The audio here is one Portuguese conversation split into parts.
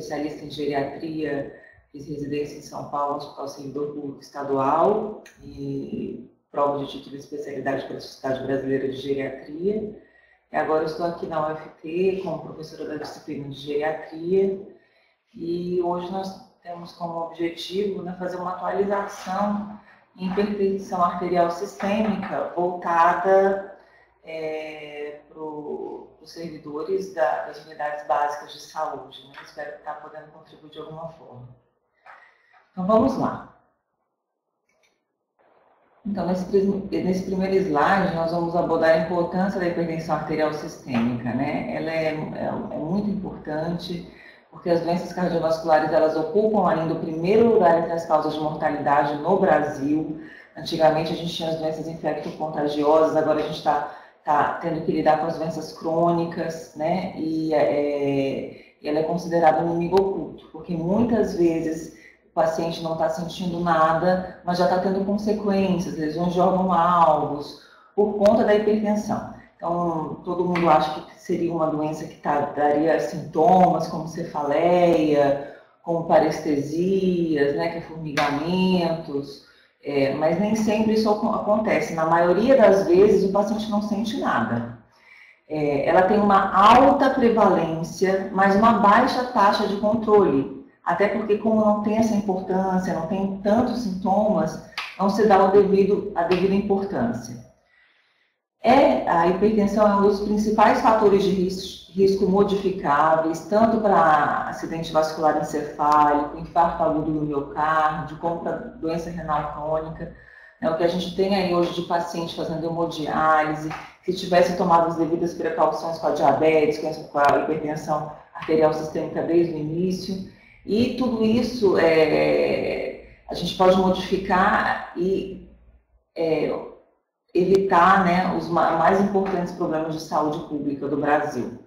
especialista em geriatria, fiz residência em São Paulo, no Hospital Servidor Público Estadual, e prova de título de especialidade pela Sociedade Brasileira de Geriatria. E agora eu estou aqui na UFT como professora da disciplina de geriatria, e hoje nós temos como objetivo, né, fazer uma atualização em hipertensão arterial sistêmica voltada para os servidores das unidades básicas de saúde. Né? Espero estar podendo contribuir de alguma forma. Então vamos lá. Então, nesse primeiro slide, nós vamos abordar a importância da hipertensão arterial sistêmica. Né? Ela é muito importante, porque as doenças cardiovasculares, elas ocupam ainda o primeiro lugar entre as causas de mortalidade no Brasil. Antigamente, a gente tinha as doenças infecto-contagiosas, agora a gente está tendo que lidar com as doenças crônicas, né? E ela é considerada um inimigo oculto, porque muitas vezes o paciente não está sentindo nada, mas já está tendo consequências, lesões de órgãos-alvos, por conta da hipertensão. Então, todo mundo acha que seria uma doença que daria sintomas como cefaleia, como parestesias, né, que é formigamentos, mas nem sempre isso acontece. Na maioria das vezes, o paciente não sente nada. Ela tem uma alta prevalência, mas uma baixa taxa de controle. Até porque, como não tem essa importância, não tem tantos sintomas, não se dá a devida importância. A hipertensão é um dos principais fatores de risco modificáveis, tanto para acidente vascular encefálico, infarto agudo do miocárdio, como para doença renal crônica. O que a gente tem aí hoje de paciente fazendo hemodiálise, se tivesse tomado as devidas precauções com a diabetes, com a hipertensão arterial sistêmica desde o início, e tudo isso a gente pode modificar e evitar, né, os mais importantes problemas de saúde pública do Brasil.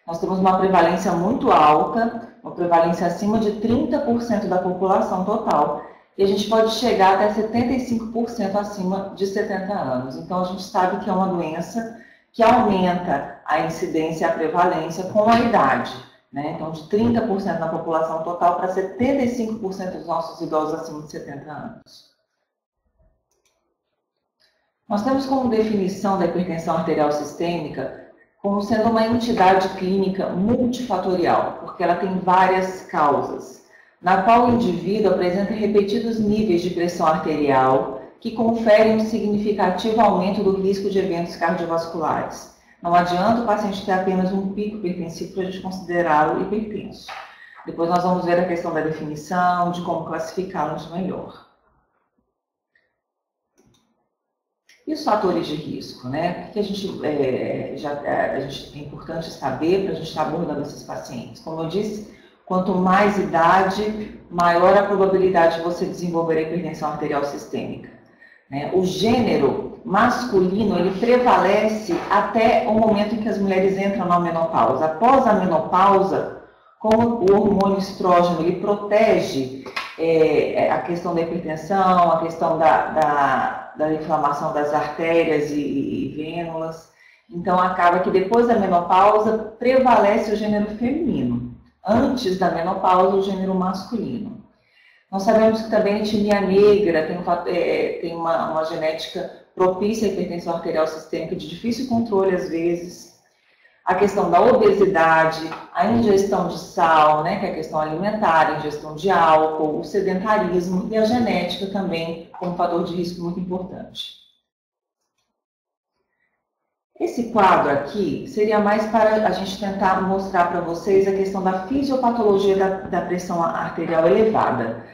Nós temos uma prevalência muito alta, uma prevalência acima de 30% da população total, e a gente pode chegar até 75% acima de 70 anos. Então, a gente sabe que é uma doença que aumenta a incidência e a prevalência com a idade. Né? Então, de 30% da população total para 75% dos nossos idosos acima de 70 anos. Nós temos como definição da hipertensão arterial sistêmica como sendo uma entidade clínica multifatorial, porque ela tem várias causas, na qual o indivíduo apresenta repetidos níveis de pressão arterial que conferem um significativo aumento do risco de eventos cardiovasculares. Não adianta o paciente ter apenas um pico hipertensivo para a gente considerá-lo hipertenso. Depois nós vamos ver a questão da definição, de como classificá-los melhor. E os fatores de risco, né? O que a gente é importante saber para a gente estar abordando esses pacientes? Como eu disse, quanto mais idade, maior a probabilidade de você desenvolver a hipertensão arterial sistêmica. Né? O gênero masculino, ele prevalece até o momento em que as mulheres entram na menopausa. Após a menopausa, como o hormônio estrógeno, ele protege a questão da hipertensão, a questão da inflamação das artérias e vênulas. Então, acaba que depois da menopausa, prevalece o gênero feminino. Antes da menopausa, o gênero masculino. Nós sabemos que também a etnia negra tem uma genética propícia à hipertensão arterial sistêmica de difícil controle, às vezes. A questão da obesidade, a ingestão de sal, né, que é a questão alimentar, a ingestão de álcool, o sedentarismo e a genética também como fator de risco muito importante. Esse quadro aqui seria mais para a gente tentar mostrar para vocês a questão da fisiopatologia da pressão arterial elevada.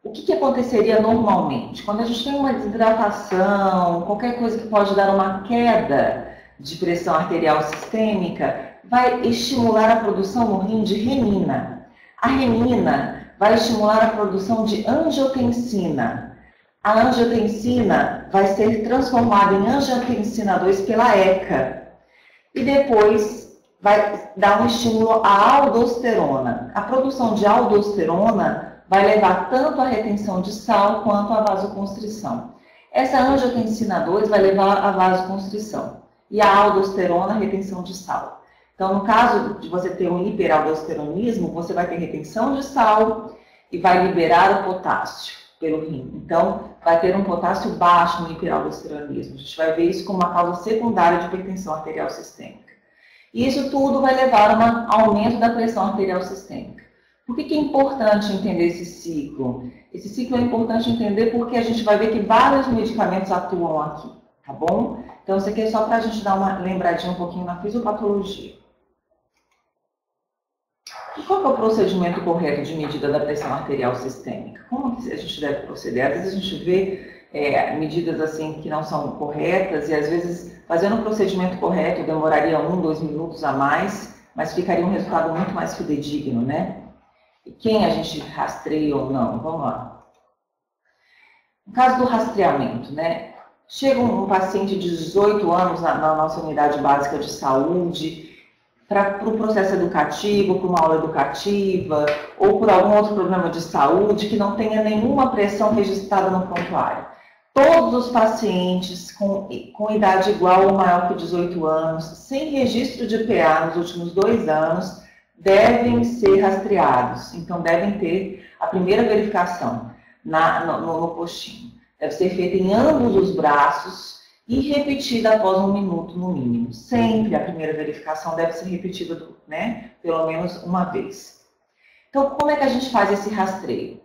O que aconteceria normalmente? Quando a gente tem uma desidratação, qualquer coisa que pode dar uma queda de pressão arterial sistêmica, vai estimular a produção no rim de renina. A renina vai estimular a produção de angiotensina. A angiotensina vai ser transformada em angiotensina 2 pela ECA. E depois vai dar um estímulo à aldosterona. A produção de aldosterona vai levar tanto à retenção de sal quanto à vasoconstrição. Essa angiotensina 2 vai levar à vasoconstrição. E a aldosterona, a retenção de sal. Então, no caso de você ter um hiperaldosteronismo, você vai ter retenção de sal e vai liberar o potássio pelo rim. Então, vai ter um potássio baixo no hiperaldosteronismo. A gente vai ver isso como uma causa secundária de hipertensão arterial sistêmica. E isso tudo vai levar a um aumento da pressão arterial sistêmica. Por que é importante entender esse ciclo? Esse ciclo é importante entender porque a gente vai ver que vários medicamentos atuam aqui, tá bom? Então, isso aqui é só para a gente dar uma lembradinha um pouquinho na fisiopatologia. E qual que é o procedimento correto de medida da pressão arterial sistêmica? Como que a gente deve proceder? Às vezes a gente vê medidas assim que não são corretas e às vezes fazendo o procedimento correto demoraria 1, 2 minutos a mais, mas ficaria um resultado muito mais fidedigno, né? E quem a gente rastreia ou não? Vamos lá. No caso do rastreamento, né? Chega um paciente de 18 anos na nossa unidade básica de saúde para o processo educativo, para uma aula educativa, ou por algum outro problema de saúde que não tenha nenhuma pressão registrada no prontuário. Todos os pacientes com idade igual ou maior que 18 anos, sem registro de PA nos últimos 2 anos, devem ser rastreados. Então, devem ter a primeira verificação no postinho. Deve ser feita em ambos os braços e repetida após 1 minuto, no mínimo. Sempre a primeira verificação deve ser repetida, né, pelo menos uma vez. Então, como é que a gente faz esse rastreio?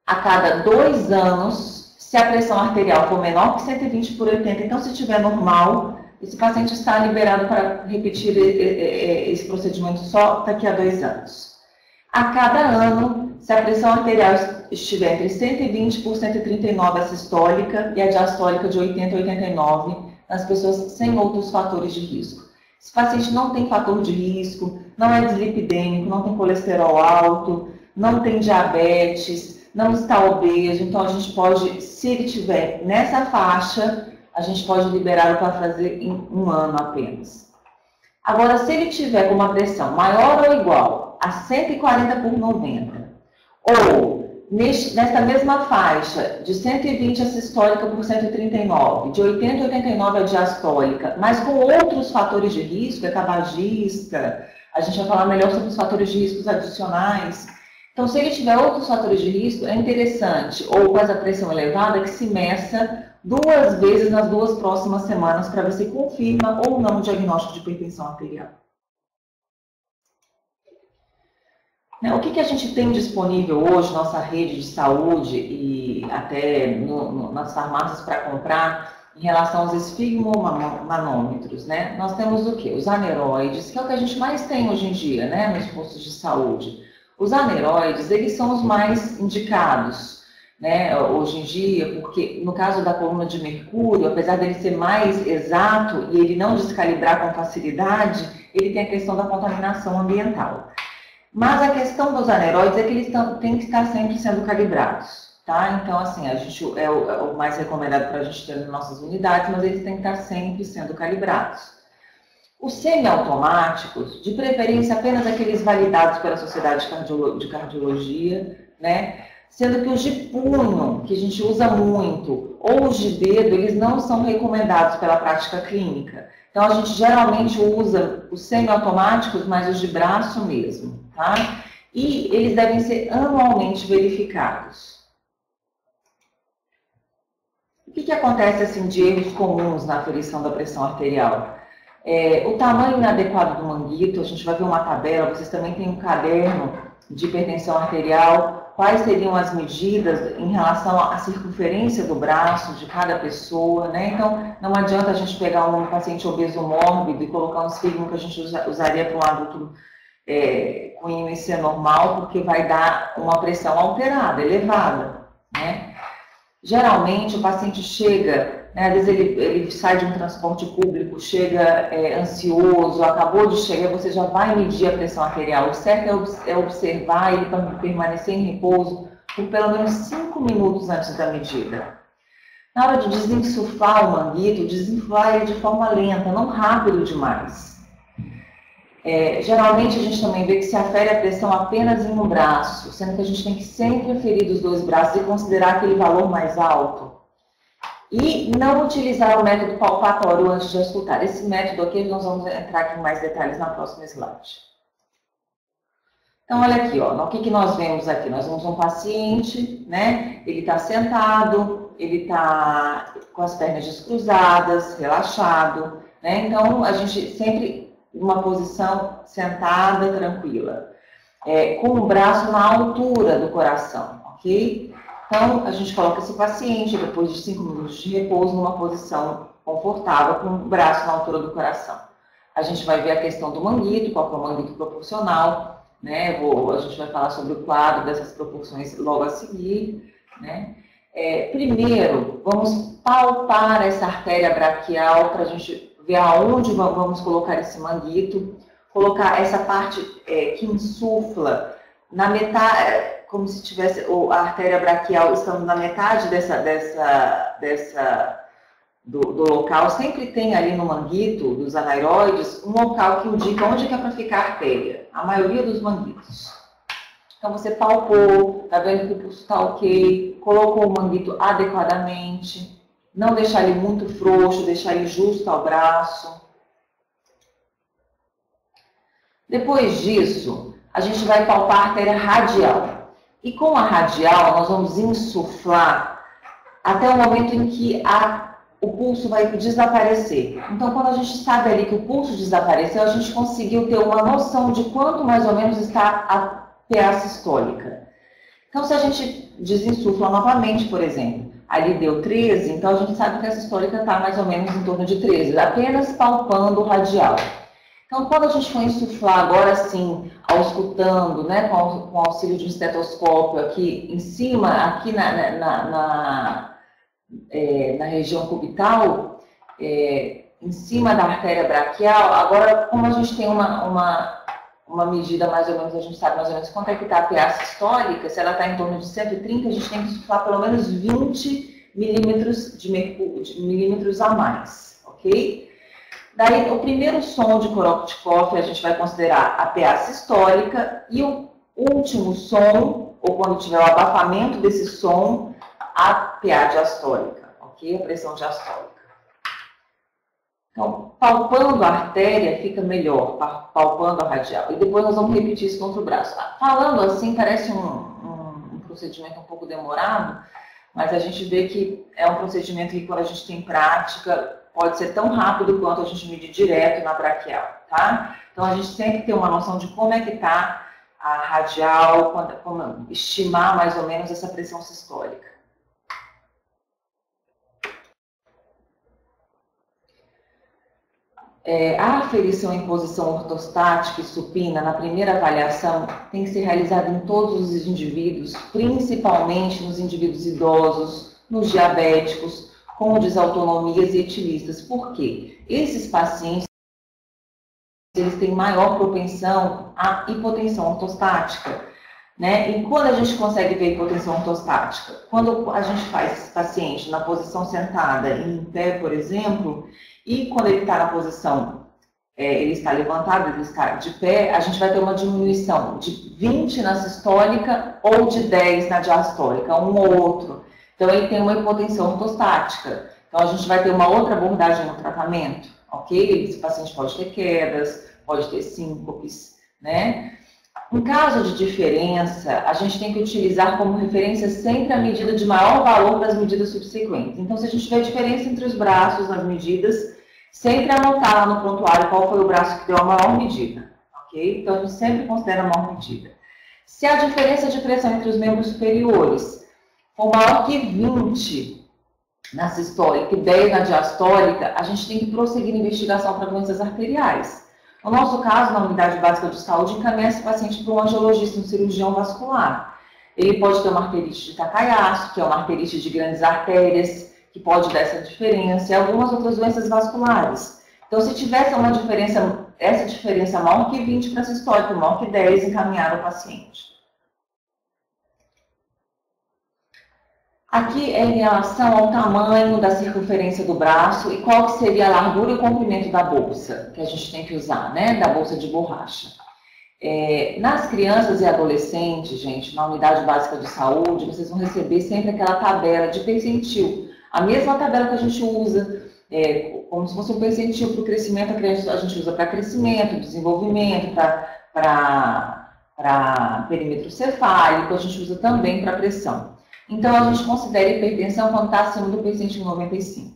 A cada 2 anos, se a pressão arterial for menor que 120 por 80, então se estiver normal, esse paciente está liberado para repetir esse procedimento só daqui a 2 anos. A cada ano, se a pressão arterial estiver entre 120 por 139 a sistólica e a diastólica de 80 a 89, nas pessoas sem outros fatores de risco. Esse paciente não tem fator de risco, não é dislipidêmico, não tem colesterol alto, não tem diabetes, não está obeso, então a gente pode, se ele estiver nessa faixa, a gente pode liberá-lo para fazer em 1 ano apenas. Agora, se ele tiver com uma pressão maior ou igual a 140 por 90, ou nesta mesma faixa, de 120 a sistólica por 139, de 80 a 89 a diastólica, mas com outros fatores de risco, é tabagista, a gente vai falar melhor sobre os fatores de risco adicionais. Então, se ele tiver outros fatores de risco, é interessante, ou com essa pressão elevada, que se meça 2 vezes nas 2 próximas semanas para ver se confirma ou não o diagnóstico de hipertensão arterial. O que a gente tem disponível hoje, nossa rede de saúde e até nas farmácias para comprar em relação aos esfigmomanômetros, né? Nós temos o quê? Os aneroides, que é o que a gente mais tem hoje em dia, né, nos postos de saúde. Os aneroides, eles são os mais indicados, né, hoje em dia, porque no caso da coluna de mercúrio, apesar dele ser mais exato e ele não descalibrar com facilidade, ele tem a questão da contaminação ambiental. Mas a questão dos aneroides é que eles têm que estar sempre sendo calibrados, tá? Então, assim, a gente é o mais recomendado para a gente ter nas nossas unidades, mas eles têm que estar sempre sendo calibrados. Os semiautomáticos, de preferência apenas aqueles validados pela Sociedade de Cardiologia, né? Sendo que os de punho, que a gente usa muito, ou os de dedo, eles não são recomendados pela prática clínica. Então, a gente geralmente usa os semiautomáticos, mas os de braço mesmo, tá? E eles devem ser anualmente verificados. O que acontece, assim, de erros comuns na aferição da pressão arterial? O tamanho inadequado do manguito, a gente vai ver uma tabela, vocês também têm um caderno de hipertensão arterial, quais seriam as medidas em relação à circunferência do braço de cada pessoa, né? Então, não adianta a gente pegar um paciente obeso mórbido e colocar um esfigmo que a gente usaria para um adulto com IMC normal, porque vai dar uma pressão alterada, elevada, né? Geralmente, o paciente chega, né, às vezes ele sai de um transporte público, chega ansioso, acabou de chegar, você já vai medir a pressão arterial. O certo é observar ele permanecer em repouso por pelo menos 5 minutos antes da medida. Na hora de desinsuflar o manguito, desinsuflar ele de forma lenta, não rápido demais. Geralmente a gente também vê que se afere a pressão apenas em um braço, sendo que a gente tem que sempre aferir dos 2 braços e considerar aquele valor mais alto. E não utilizar o método palpatório antes de auscultar. Esse método aqui, nós vamos entrar aqui em mais detalhes na próxima slide. Então, olha aqui, ó, o que nós vemos aqui? Nós vemos um paciente, né? Ele está sentado, ele está com as pernas descruzadas, relaxado, né? Então, a gente sempre uma posição sentada, tranquila, com o braço na altura do coração, ok? Então, a gente coloca esse paciente, depois de 5 minutos de repouso, numa posição confortável, com o braço na altura do coração. A gente vai ver a questão do manguito, qual é o manguito proporcional, né? A gente vai falar sobre o quadro dessas proporções logo a seguir, né? Primeiro, vamos palpar essa artéria braquial para a gente ver aonde vamos colocar esse manguito, colocar essa parte que insufla na metade, como se tivesse a artéria braquial estando na metade do local. Sempre tem ali no manguito dos anairoides um local que indica onde é para ficar a artéria, a maioria dos manguitos. Então você palpou, tá vendo que o pulso está ok, colocou o manguito adequadamente, não deixar ele muito frouxo, deixar ele justo ao braço. Depois disso, a gente vai palpar a artéria radial. E com a radial, nós vamos insuflar até o momento em que o pulso vai desaparecer. Então, quando a gente sabe ali que o pulso desapareceu, a gente conseguiu ter uma noção de quanto mais ou menos está a PA sistólica. Então, se a gente desinsufla novamente, por exemplo, ali deu 13, então a gente sabe que a sistólica está mais ou menos em torno de 13, apenas palpando o radial. Então, quando a gente for insuflar agora sim, auscultando, né, com o auxílio de um estetoscópio aqui em cima, aqui na região cubital, em cima da artéria braquial, agora, como a gente tem uma medida mais ou menos, a gente sabe mais ou menos quanto é que está a PA sistólica, se ela está em torno de 130, a gente tem que insuflar pelo menos 20 milímetros a mais, ok? Daí, o primeiro som de Korotchkov, a gente vai considerar a PA sistólica, e o último som, ou quando tiver o abafamento desse som, a PA diastólica, ok? A pressão diastólica. Então, palpando a artéria fica melhor, palpando a radial. E depois nós vamos repetir isso contra o braço. Falando assim, parece um procedimento um pouco demorado, mas a gente vê que é um procedimento que, quando a gente tem prática, pode ser tão rápido quanto a gente medir direto na braquial, tá? Então, a gente sempre tem uma noção de como é que está a radial, como estimar mais ou menos essa pressão sistólica. A aferição em posição ortostática e supina na primeira avaliação tem que ser realizada em todos os indivíduos, principalmente nos indivíduos idosos, nos diabéticos, com desautonomias e etilistas. Por quê? Esses pacientes eles têm maior propensão à hipotensão ortostática, né? E quando a gente consegue ver a hipotensão ortostática? Quando a gente faz esse paciente na posição sentada e em pé, por exemplo, e quando ele está na posição, ele está levantado, ele está de pé, a gente vai ter uma diminuição de 20 na sistólica ou de 10 na diastólica, um ou outro. Então, ele tem uma hipotensão ortostática. Então, a gente vai ter uma outra abordagem no tratamento, ok? Esse paciente pode ter quedas, pode ter síncopes, né? Em caso de diferença, a gente tem que utilizar como referência sempre a medida de maior valor das medidas subsequentes. Então, se a gente tiver diferença entre os braços nas medidas, sempre anotar lá no prontuário qual foi o braço que deu a maior medida, ok? Então, a gente sempre considera a maior medida. Se a diferença de pressão entre os membros superiores for maior que 20 na sistólica e 10 na diastólica, a gente tem que prosseguir a investigação para doenças arteriais. No nosso caso, na unidade básica de saúde, encaminha esse paciente para um angiologista, um cirurgião vascular. Ele pode ter uma arterite de Takayasu, que é uma arterite de grandes artérias, que pode dar essa diferença, e algumas outras doenças vasculares. Então, se tivesse uma diferença, essa diferença maior que 20 para a sistólica, maior que 10, encaminhar o paciente. Aqui é em relação ao tamanho da circunferência do braço e qual que seria a largura e o comprimento da bolsa que a gente tem que usar, né, da bolsa de borracha. Nas crianças e adolescentes, gente, na unidade básica de saúde, vocês vão receber sempre aquela tabela de percentil, A mesma tabela que a gente usa, como se fosse um percentil para o crescimento, a gente usa para crescimento, desenvolvimento, para perímetro cefálico, a gente usa também para pressão. Então, a gente considera hipertensão quando está acima do percentil 95.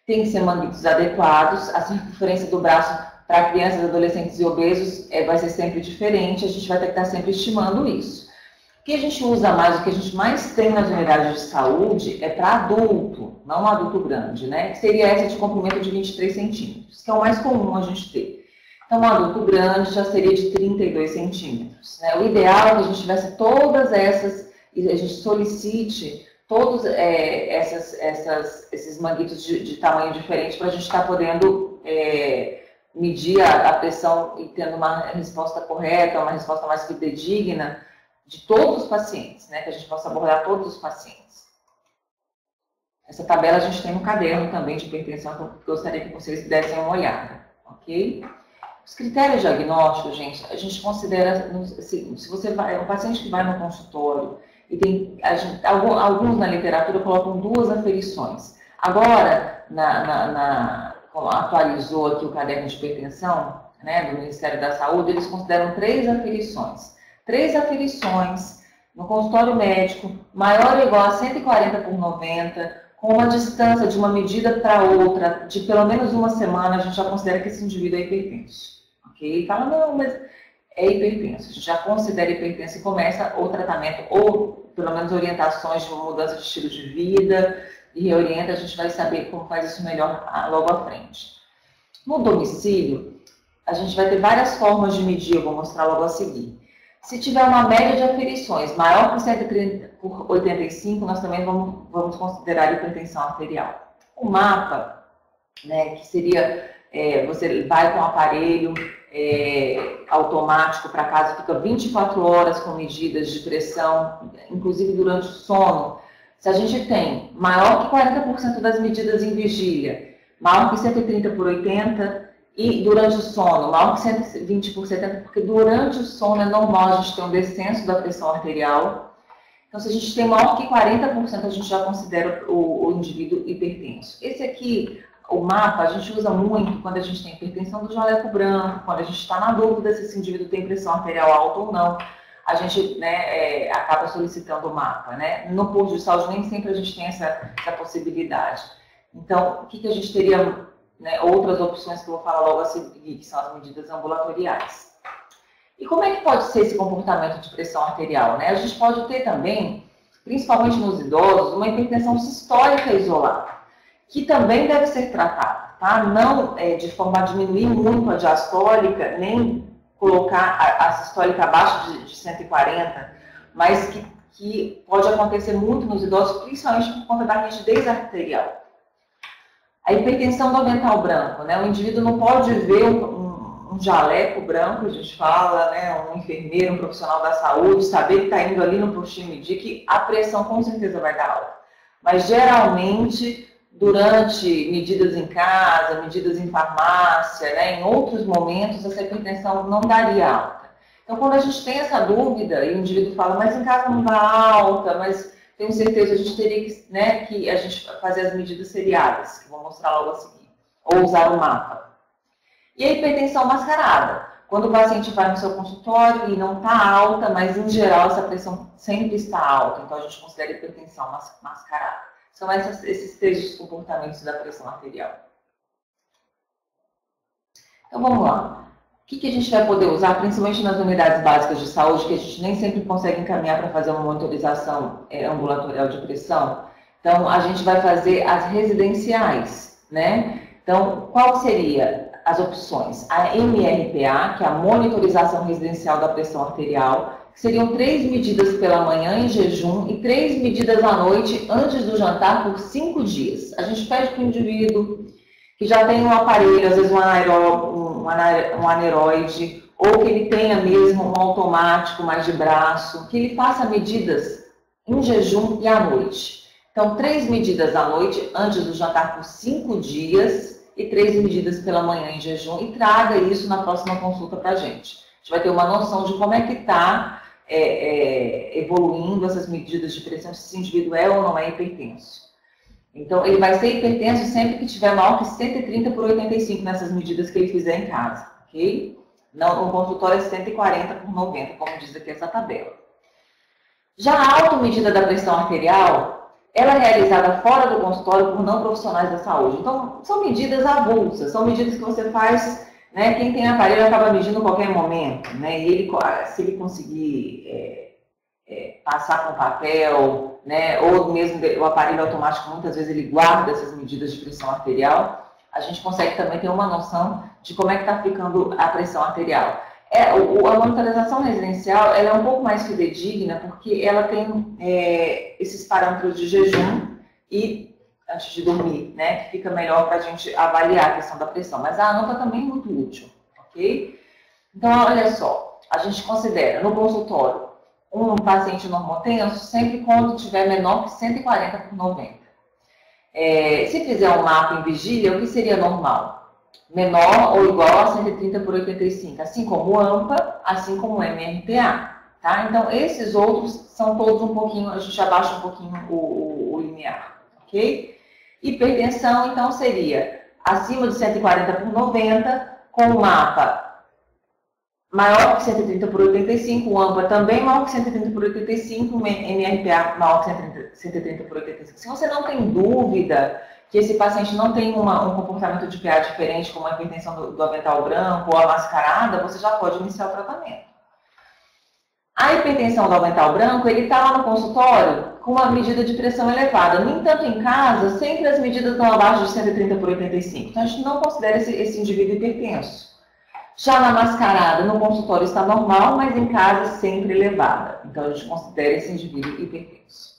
Tem que ser manguitos adequados, a circunferência do braço para crianças, adolescentes e obesos vai ser sempre diferente, a gente vai ter que estar sempre estimando isso. O que a gente usa mais, o que a gente mais tem nas unidades de saúde é para adulto, não adulto grande, né? Que seria essa de comprimento de 23 centímetros, que é o mais comum a gente ter. Então, um adulto grande já seria de 32 centímetros. Né? O ideal é que a gente tivesse todas essas, e a gente solicite todos esses manguitos de tamanho diferente para a gente estar podendo medir a pressão e tendo uma resposta correta, uma resposta mais fidedigna de todos os pacientes, né? Que a gente possa abordar todos os pacientes. Essa tabela a gente tem no caderno também de hipertensão, então gostaria que vocês dessem uma olhada, ok? Os critérios diagnósticos, gente, a gente considera o seguinte: se você vai, um paciente que vai no consultório e tem, alguns na literatura colocam 2 aferições. Agora, atualizou aqui o caderno de hipertensão, né, do Ministério da Saúde, eles consideram 3 aferições. 3 aferições no consultório médico, maior ou igual a 140/90, com uma distância de uma medida para outra de pelo menos uma semana, a gente já considera que esse indivíduo é hipertenso. Ok? Fala, não, mas é hipertenso. A gente já considera hipertenso e começa o tratamento, ou pelo menos orientações de uma mudança de estilo de vida, e reorienta, a gente vai saber como faz isso melhor logo à frente. No domicílio, a gente vai ter várias formas de medir, eu vou mostrar logo a seguir. Se tiver uma média de aferições maior que 130/85, nós também vamos considerar hipertensão arterial. O mapa, né, que seria, você vai com o aparelho automático para casa, fica 24 horas com medidas de pressão, inclusive durante o sono. Se a gente tem maior que 40% das medidas em vigília, maior que 130/80, e durante o sono, maior que 120/70, porque durante o sono é normal a gente ter um descenso da pressão arterial. Então, se a gente tem maior que 40%, a gente já considera o indivíduo hipertenso. Esse aqui, o mapa, a gente usa muito quando a gente tem hipertensão do jaleco branco, quando a gente está na dúvida se esse indivíduo tem pressão arterial alta ou não. A gente, né, acaba solicitando o mapa, né? No posto de saúde nem sempre a gente tem essa possibilidade. Então, o que a gente teria, né, outras opções que eu vou falar logo a seguir, que são as medidas ambulatoriais. E como é que pode ser esse comportamento de pressão arterial, né? A gente pode ter também, principalmente nos idosos, uma hipertensão sistólica isolada, que também deve ser tratada, tá? Não de forma a diminuir muito a diastólica, nem colocar a sistólica abaixo de 140, mas que pode acontecer muito nos idosos, principalmente por conta da rigidez arterial. A hipertensão do avental branco, né? O indivíduo não pode ver um jaleco branco, a gente fala, né? Um enfermeiro, um profissional da saúde, saber que está indo ali no postinho medir que a pressão com certeza vai dar alta. Mas geralmente, durante medidas em casa, medidas em farmácia, né? Em outros momentos, essa hipertensão não daria alta. Então, quando a gente tem essa dúvida e o indivíduo fala, mas em casa não dá alta, mas tenho certeza, a gente teria que, né, que a gente fazer as medidas seriadas, que vou mostrar logo a seguir, ou usar o mapa. E a hipertensão mascarada, quando o paciente vai no seu consultório e não está alta, mas em geral essa pressão sempre está alta, então a gente considera hipertensão mascarada. São esses 3 comportamentos da pressão arterial. Então vamos lá. O que a gente vai poder usar, principalmente nas unidades básicas de saúde, que a gente nem sempre consegue encaminhar para fazer uma monitorização ambulatorial de pressão? Então, a gente vai fazer as residenciais, né? Então, qual seria as opções? A MRPA, que é a monitorização residencial da pressão arterial, que seriam 3 medidas pela manhã em jejum e 3 medidas à noite antes do jantar por 5 dias. A gente pede para o indivíduo que já tem um aparelho, às vezes um aneroide, ou que ele tenha mesmo um automático mais de braço, que ele faça medidas em jejum e à noite. Então, 3 medidas à noite antes do jantar por 5 dias e 3 medidas pela manhã em jejum, e traga isso na próxima consulta para a gente. A gente vai ter uma noção de como é que está evoluindo essas medidas de pressão, se esse indivíduo é ou não é hipertenso. Então, ele vai ser hipertenso sempre que tiver maior que 130/85 nessas medidas que ele fizer em casa, ok? Não, no consultório é 140/90, como diz aqui essa tabela. Já a automedida da pressão arterial, ela é realizada fora do consultório por não profissionais da saúde. Então, são medidas avulsas, são medidas que você faz, né? Quem tem aparelho acaba medindo em qualquer momento, né? E ele, se ele conseguir passar com papel, né? Ou mesmo o aparelho automático, muitas vezes ele guarda essas medidas de pressão arterial, a gente consegue também ter uma noção de como é que está ficando a pressão arterial. A monitorização residencial ela é um pouco mais fidedigna porque ela tem esses parâmetros de jejum e antes de dormir, né, que fica melhor para a gente avaliar a questão da pressão. Mas a ANPA também é muito útil, ok? Então, olha só, a gente considera no consultório um paciente normotenso sempre quando tiver menor que 140/90. Se fizer um mapa em vigília, o que seria normal? Menor ou igual a 130/85, assim como o AMPA, assim como o MRPA, tá? Então, esses outros são todos um pouquinho, a gente abaixa um pouquinho o limiar, ok? Hipertensão, então, seria acima de 140/90, com o mapa maior que 130/85, o AMPA também maior que 130/85, o MRPA maior que 130/85. Se você não tem dúvida que esse paciente não tem um comportamento de PA diferente, como a hipertensão do avental branco ou a mascarada, você já pode iniciar o tratamento. A hipertensão do avental branco, ele está lá no consultório com uma medida de pressão elevada. No entanto, em casa, sempre as medidas estão abaixo de 130/85. Então, a gente não considera esse indivíduo hipertenso. Já na mascarada, no consultório está normal, mas em casa sempre elevada. Então, a gente considera esse indivíduo hipertenso.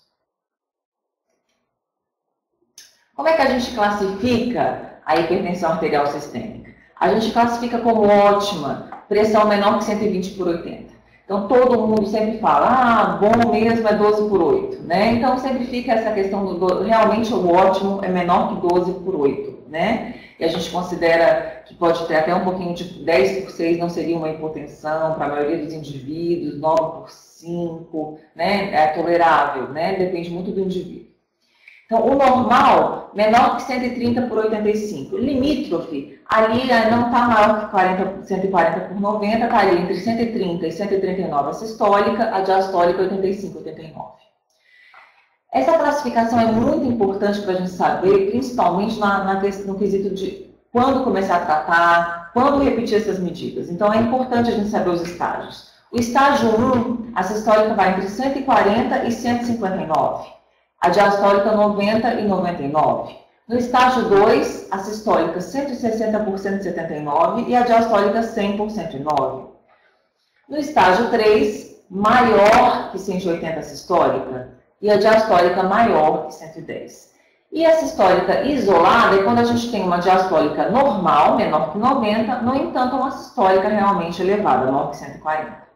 Como é que a gente classifica a hipertensão arterial sistêmica? A gente classifica como ótima, pressão menor que 120/80. Então, todo mundo sempre fala, bom mesmo é 12/8, né? Então, sempre fica essa questão realmente o ótimo é menor que 12/8, né? E a gente considera que pode ter até um pouquinho de 10/6 não seria uma hipotensão para a maioria dos indivíduos, 9/5, né? É tolerável, né? Depende muito do indivíduo. Então, o normal, menor que 130/85. Limítrofe, ali não está maior que 140/90, está ali entre 130 e 139 a sistólica, a diastólica 85/89. Essa classificação é muito importante para a gente saber, principalmente no quesito de quando começar a tratar, quando repetir essas medidas. Então, é importante a gente saber os estágios. O estágio 1, a sistólica vai entre 140 e 159. A diastólica 90 e 99. No estágio 2, a sistólica 160/179 e a diastólica 100/109. No estágio 3, maior que 180 a sistólica e a diastólica maior que 110. E a sistólica isolada é quando a gente tem uma diastólica normal, menor que 90, no entanto, uma sistólica realmente elevada, maior que 140.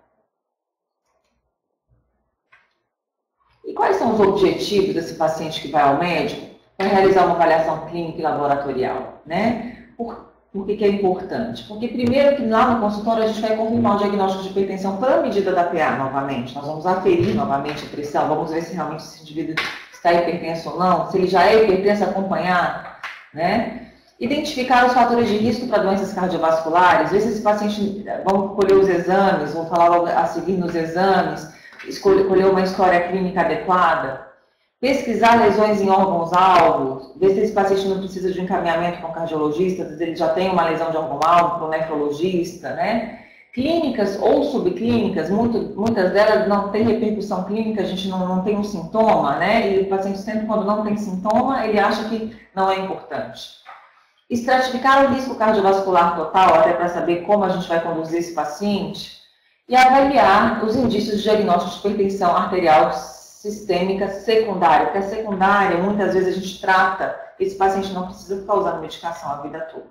E quais são os objetivos desse paciente que vai ao médico para realizar uma avaliação clínica e laboratorial, né? Por que é importante? Porque primeiro que lá no consultório a gente vai confirmar o diagnóstico de hipertensão pela medida da PA novamente. Nós vamos aferir novamente a pressão, vamos ver se realmente esse indivíduo está hipertenso ou não, se ele já é hipertenso, acompanhar, né? Identificar os fatores de risco para doenças cardiovasculares, ver se esse paciente, vamos colher os exames, vou falar logo a seguir nos exames, escolher uma história clínica adequada, pesquisar lesões em órgãos-alvo, ver se esse paciente não precisa de um encaminhamento para um cardiologista, às vezes ele já tem uma lesão de órgão-alvo para um nefrologista, né? Clínicas ou subclínicas, muitas delas não têm repercussão clínica, a gente não tem um sintoma, né? E o paciente sempre, quando não tem sintoma, ele acha que não é importante. Estratificar o risco cardiovascular total, até para saber como a gente vai conduzir esse paciente, e avaliar os indícios de diagnóstico de hipertensão arterial sistêmica secundária, porque a secundária, muitas vezes a gente trata, esse paciente não precisa ficar usando medicação a vida toda.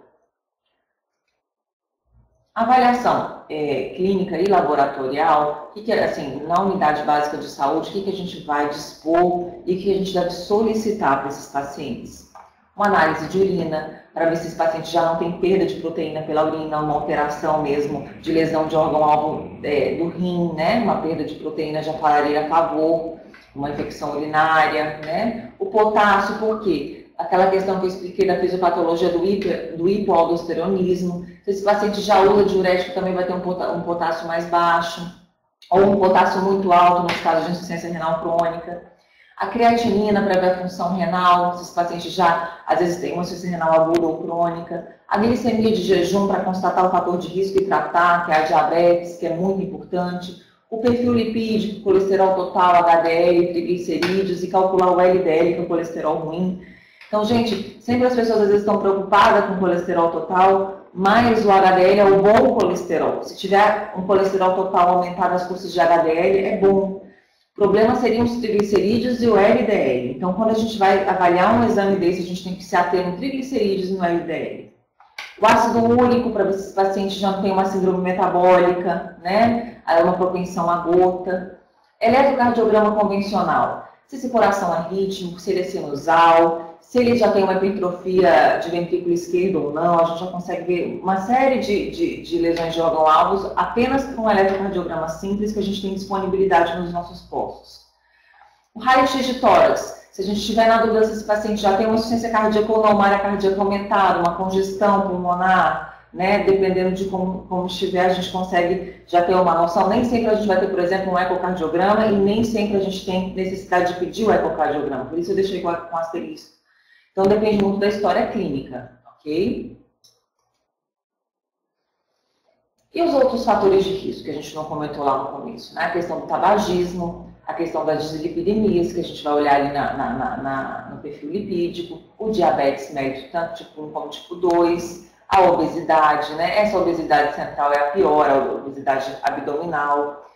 Avaliação clínica e laboratorial, assim, na unidade básica de saúde, o que a gente vai dispor e o que a gente deve solicitar para esses pacientes? Uma análise de urina, para ver se esse paciente já não tem perda de proteína pela urina, uma alteração mesmo de lesão de órgão-alvo do rim, né? Uma perda de proteína já falaria a favor, uma infecção urinária, né? O potássio, por quê? aquela questão que eu expliquei da fisiopatologia do hipoaldosteronismo. Se esse paciente já usa diurético, também vai ter um potássio mais baixo, ou um potássio muito alto, nos casos de insuficiência renal crônica. A creatinina para ver a função renal, se esse paciente já, às vezes, tem uma insuficiência renal aguda ou crônica. A glicemia de jejum para constatar o fator de risco e tratar, que é a diabetes, que é muito importante. O perfil lipídico, colesterol total, HDL, triglicerídeos e calcular o LDL, que é o colesterol ruim. Então, gente, sempre as pessoas às vezes estão preocupadas com o colesterol total, mas o HDL é o bom colesterol. Se tiver um colesterol total aumentado as forças de HDL, é bom. O problema seriam os triglicerídeos e o LDL. Então, quando a gente vai avaliar um exame desse, a gente tem que se ater no triglicerídeos e no LDL. O ácido úrico, para ver se esse paciente já não tem uma síndrome metabólica, né? Uma propensão à gota. Eletrocardiograma convencional. Se esse coração é rítmico, se ele é sinusal, se ele já tem uma hipertrofia de ventrículo esquerdo ou não, a gente já consegue ver uma série de lesões de órgão-alvos apenas com um eletrocardiograma simples que a gente tem disponibilidade nos nossos postos. O raio-x de tórax. Se a gente estiver na dúvida se esse paciente já tem uma insuficiência cardíaca ou não, uma área cardíaca aumentada, uma congestão pulmonar, né? Dependendo de como estiver, a gente consegue já ter uma noção. Nem sempre a gente vai ter, por exemplo, um ecocardiograma e nem sempre a gente tem necessidade de pedir o ecocardiograma. Por isso eu deixei com asterisco. Então depende muito da história clínica, ok? E os outros fatores de risco que a gente não comentou lá no começo, né? A questão do tabagismo, a questão das dislipidemias, que a gente vai olhar ali no perfil lipídico, o diabetes médio, tanto tipo 1 como tipo 2, a obesidade, né? Essa obesidade central é a pior, a obesidade abdominal.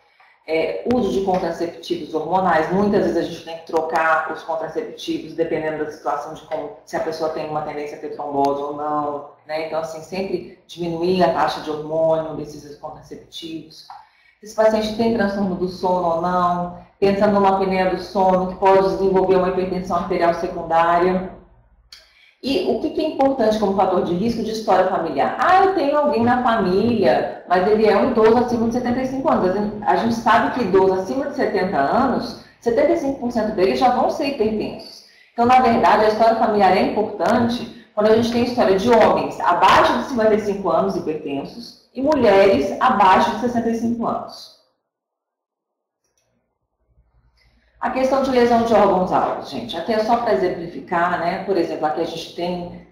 Uso de contraceptivos hormonais, muitas vezes a gente tem que trocar os contraceptivos dependendo da situação de se a pessoa tem uma tendência a ter trombose ou não, né? Então, assim, sempre diminuir a taxa de hormônio desses contraceptivos. Se esse paciente tem transtorno do sono ou não, pensando numa apneia do sono, que pode desenvolver uma hipertensão arterial secundária. E o que é importante como fator de risco de história familiar? Eu tenho alguém na família, mas ele é um idoso acima de 75 anos. A gente sabe que idosos acima de 70 anos, 75% deles já vão ser hipertensos. Então, na verdade, a história familiar é importante quando a gente tem história de homens abaixo de 55 anos hipertensos e mulheres abaixo de 65 anos. A questão de lesão de órgãos-alvos, gente, aqui é só para exemplificar, né? Por exemplo, aqui a gente tem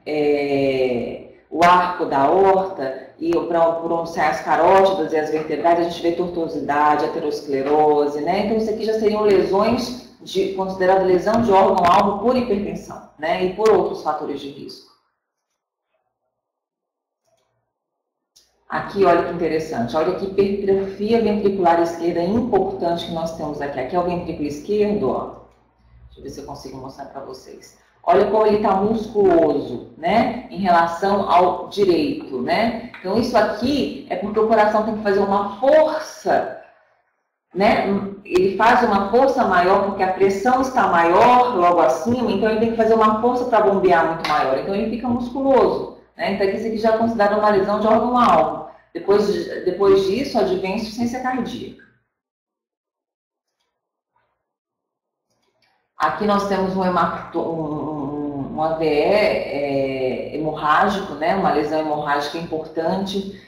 o arco da aorta e por onde saem as carótidas e as vertebrais, a gente vê tortuosidade, aterosclerose, né? Então, isso aqui já seriam lesões consideradas lesão de órgão-alvo por hipertensão, né? E por outros fatores de risco. Aqui, olha que interessante, olha que hipertrofia ventricular esquerda importante que nós temos aqui. Aqui é o ventrículo esquerdo, ó. Deixa eu ver se eu consigo mostrar para vocês. Olha como ele está musculoso, né? Em relação ao direito, né? Então, isso aqui é porque o coração tem que fazer uma força, né? Ele faz uma força maior porque a pressão está maior logo acima, então ele tem que fazer uma força para bombear muito maior. Então, ele fica musculoso, né? Então, isso aqui já é considerado uma lesão de órgão-alvo. Depois disso, advém insuficiência cardíaca. Aqui nós temos um AVE hemorrágico, né? Uma lesão hemorrágica importante.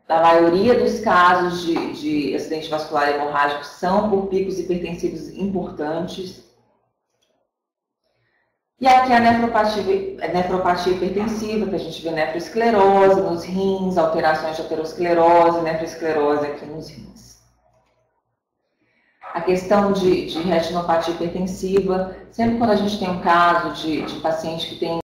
A maioria dos casos de acidente vascular hemorrágico são por picos hipertensivos importantes. E aqui a nefropatia hipertensiva, que a gente vê nefroesclerose nos rins, alterações de aterosclerose, nefroesclerose aqui nos rins. A questão de retinopatia hipertensiva, sempre quando a gente tem um caso de paciente que tem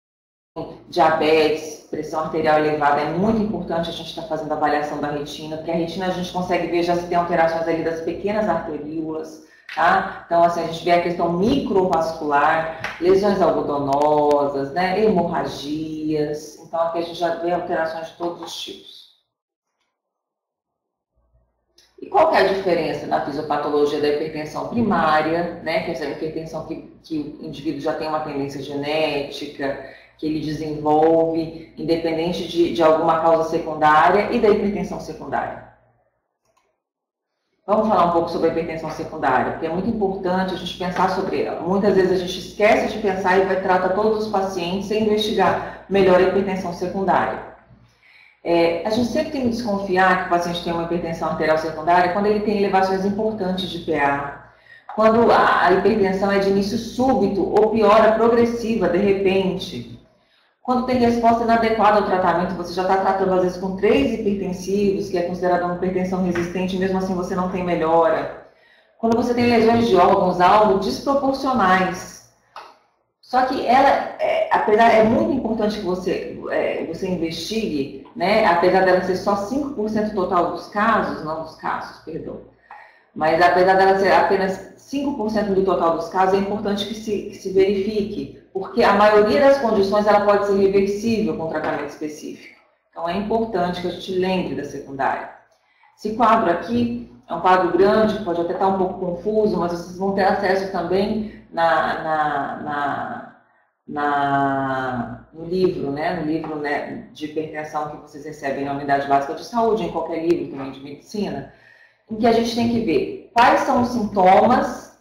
diabetes, pressão arterial elevada, é muito importante a gente estar fazendo a avaliação da retina, porque a retina a gente consegue ver já se tem alterações ali das pequenas arteríolas. Tá? Então, assim, a gente vê a questão microvascular, lesões algodonosas, né, hemorragias. Então, aqui a gente já vê alterações de todos os tipos. E qual que é a diferença na fisiopatologia da hipertensão primária, né, que é essa hipertensão que o indivíduo já tem uma tendência genética, que ele desenvolve, independente de alguma causa secundária, e da hipertensão secundária? Vamos falar um pouco sobre a hipertensão secundária, porque é muito importante a gente pensar sobre ela. Muitas vezes a gente esquece de pensar e vai tratar todos os pacientes sem investigar melhor a hipertensão secundária. A gente sempre tem que desconfiar que o paciente tem uma hipertensão arterial secundária quando ele tem elevações importantes de PA, quando a hipertensão é de início súbito ou piora progressiva, de repente. Quando tem resposta inadequada ao tratamento, você já está tratando às vezes com 3 hipertensivos, que é considerada uma hipertensão resistente, mesmo assim você não tem melhora. Quando você tem lesões de órgãos-alvo desproporcionais. Só que ela, apesar, é muito importante que você investigue, né? Apesar dela ser só 5% total dos casos, não dos casos, perdão. Mas apesar dela ser apenas 5% do total dos casos, é importante que se verifique, porque a maioria das condições ela pode ser reversível com tratamento específico. Então é importante que a gente lembre da secundária. Esse quadro aqui é um quadro grande, pode até estar um pouco confuso, mas vocês vão ter acesso também no livro, né? No livro, né, de hipertensão que vocês recebem na unidade básica de saúde, em qualquer livro também de medicina, em que a gente tem que ver quais são os sintomas,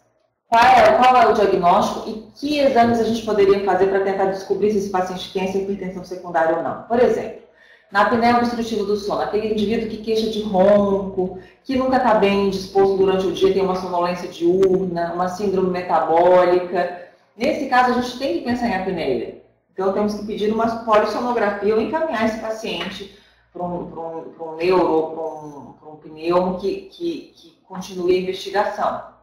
qual é o diagnóstico e que exames a gente poderia fazer para tentar descobrir se esse paciente tem essa hipertensão secundária ou não. Por exemplo, na apneia obstrutiva do sono, aquele indivíduo que queixa de ronco, que nunca está bem disposto durante o dia, tem uma sonolência diurna, uma síndrome metabólica. Nesse caso, a gente tem que pensar em apneia. Então, temos que pedir uma polissonografia ou encaminhar esse paciente para um neuro ou para um pneumo que continue a investigação.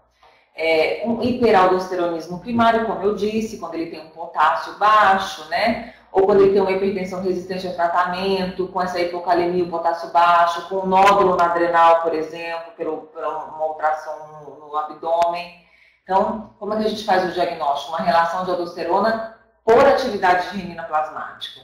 Um hiperaldosteronismo primário, como eu disse, quando ele tem um potássio baixo, né? Ou quando ele tem uma hipertensão resistente ao tratamento, com essa hipocalemia, o potássio baixo, com um nódulo na adrenal, por exemplo, por uma ultrassom no abdômen. Então, como é que a gente faz o diagnóstico? Uma relação de aldosterona por atividade de renina plasmática.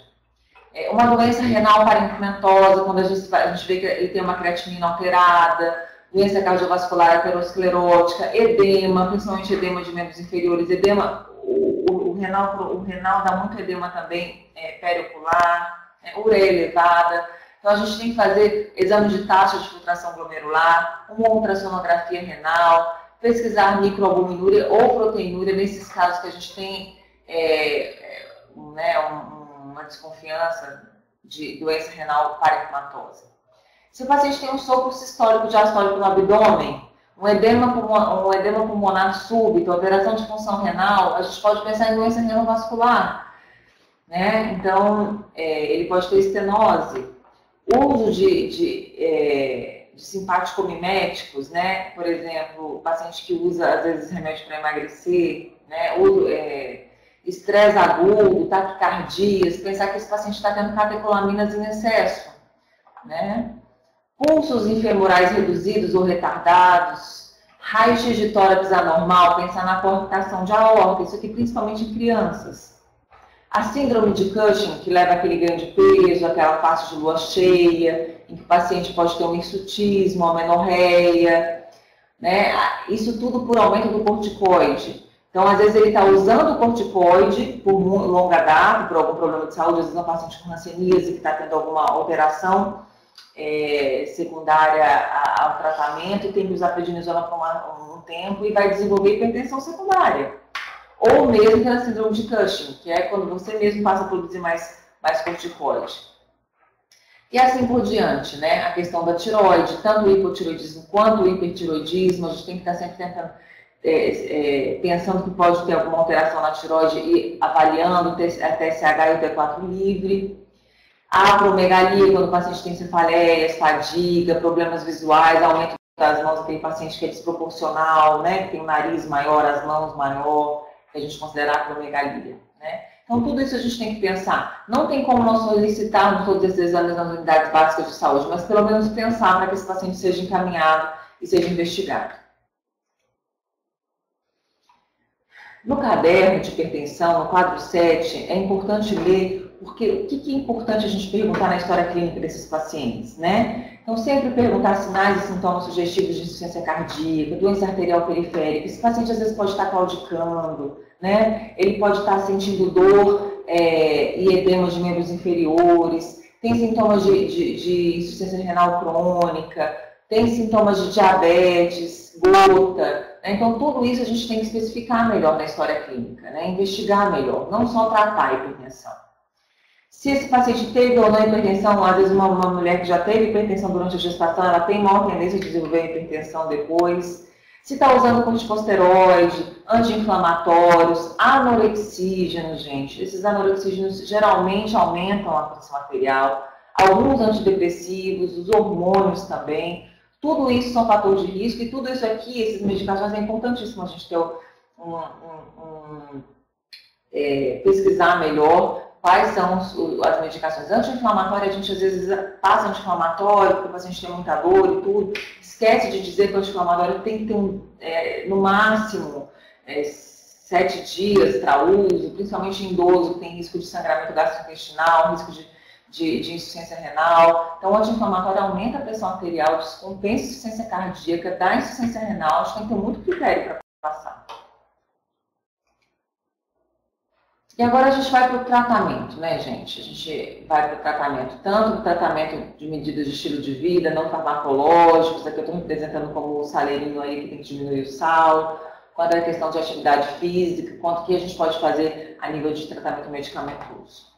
Uma doença renal parenquimatosa, quando a gente vê que ele tem uma creatinina alterada, doença cardiovascular aterosclerótica, edema, principalmente edema de membros inferiores, edema, o renal dá muito edema também periocular, ureia elevada. Então a gente tem que fazer exame de taxa de filtração glomerular, uma ultrassonografia renal, pesquisar microalbuminúria ou proteinúria nesses casos que a gente tem uma desconfiança de doença renal parenquimatosa. Se o paciente tem um sopro sistólico diastólico no abdômen, um edema pulmonar súbito, alteração de função renal, a gente pode pensar em doença renovascular, né? Então, ele pode ter estenose. O uso de simpático-miméticos, né? Por exemplo, paciente que usa, às vezes, remédio para emagrecer, né? Estresse agudo, taquicardias, pensar que esse paciente está tendo catecolaminas em excesso, né? Pulsos infemorais reduzidos ou retardados, raio-x de tórax anormal, pensar na coarctação de aorta, isso aqui principalmente em crianças. A síndrome de Cushing, que leva aquele ganho de peso, aquela face de lua cheia, em que o paciente pode ter um hirsutismo, uma amenorreia, né? Isso tudo por aumento do corticoide. Então, às vezes, ele está usando o corticoide por longa data, por algum problema de saúde, às vezes, um paciente com hanseníase que está tendo alguma alteração secundária ao tratamento, tem que usar prednisona por um tempo e vai desenvolver hipertensão secundária. Ou mesmo aquela síndrome de Cushing, que é quando você mesmo passa a produzir mais corticoide. E assim por diante, né? A questão da tiroide, tanto o hipotiroidismo quanto o hipertiroidismo, a gente tem que estar sempre tentando, pensando que pode ter alguma alteração na tiroide e avaliando a TSH e o T4 livre. A acromegalia, quando o paciente tem cefaleias, fadiga, problemas visuais, aumento das mãos, aquele paciente que é desproporcional, né? Que tem o nariz maior, as mãos maior, que a gente considera acromegalia, né? Então, tudo isso a gente tem que pensar. Não tem como nós solicitarmos todos esses exames nas unidades básicas de saúde, mas pelo menos pensar para que esse paciente seja encaminhado e seja investigado. No caderno de hipertensão, no quadro 7, é importante ler, porque o que é importante a gente perguntar na história clínica desses pacientes, né? Então, sempre perguntar sinais e sintomas sugestivos de insuficiência cardíaca, doença arterial periférica. Esse paciente às vezes pode estar claudicando, né? Ele pode estar sentindo dor e edema de membros inferiores, tem sintomas de insuficiência renal crônica, tem sintomas de diabetes, gota, né? Então tudo isso a gente tem que especificar melhor na história clínica, né? Investigar melhor, não só tratar a hipertensão. Se esse paciente teve ou não hipertensão, às vezes uma mulher que já teve hipertensão durante a gestação, ela tem maior tendência de desenvolver hipertensão depois. Se está usando corticosteroide, anti-inflamatórios, anorexígenos, gente. Esses anorexígenos geralmente aumentam a pressão arterial. Alguns antidepressivos, os hormônios também. Tudo isso são fatores de risco e tudo isso aqui, essas medicações, é importantíssimo a gente ter pesquisar melhor quais são as medicações. Anti-inflamatório, a gente às vezes passa anti-inflamatório, porque o paciente tem muita dor e tudo. Esquece de dizer que o anti-inflamatório tem que ter, no máximo, 7 dias para uso, principalmente em idoso, que tem risco de sangramento gastrointestinal, risco de insuficiência renal. Então, o anti-inflamatório aumenta a pressão arterial, descompensa a insuficiência cardíaca, dá insuficiência renal. A gente tem que ter muito critério para passar. E agora a gente vai para o tratamento, né, gente? A gente vai para o tratamento, tanto o tratamento de medidas de estilo de vida, não farmacológicos, aqui eu estou representando como o saleirinho aí que tem que diminuir o sal, quanto a questão de atividade física, quanto que a gente pode fazer a nível de tratamento medicamentoso.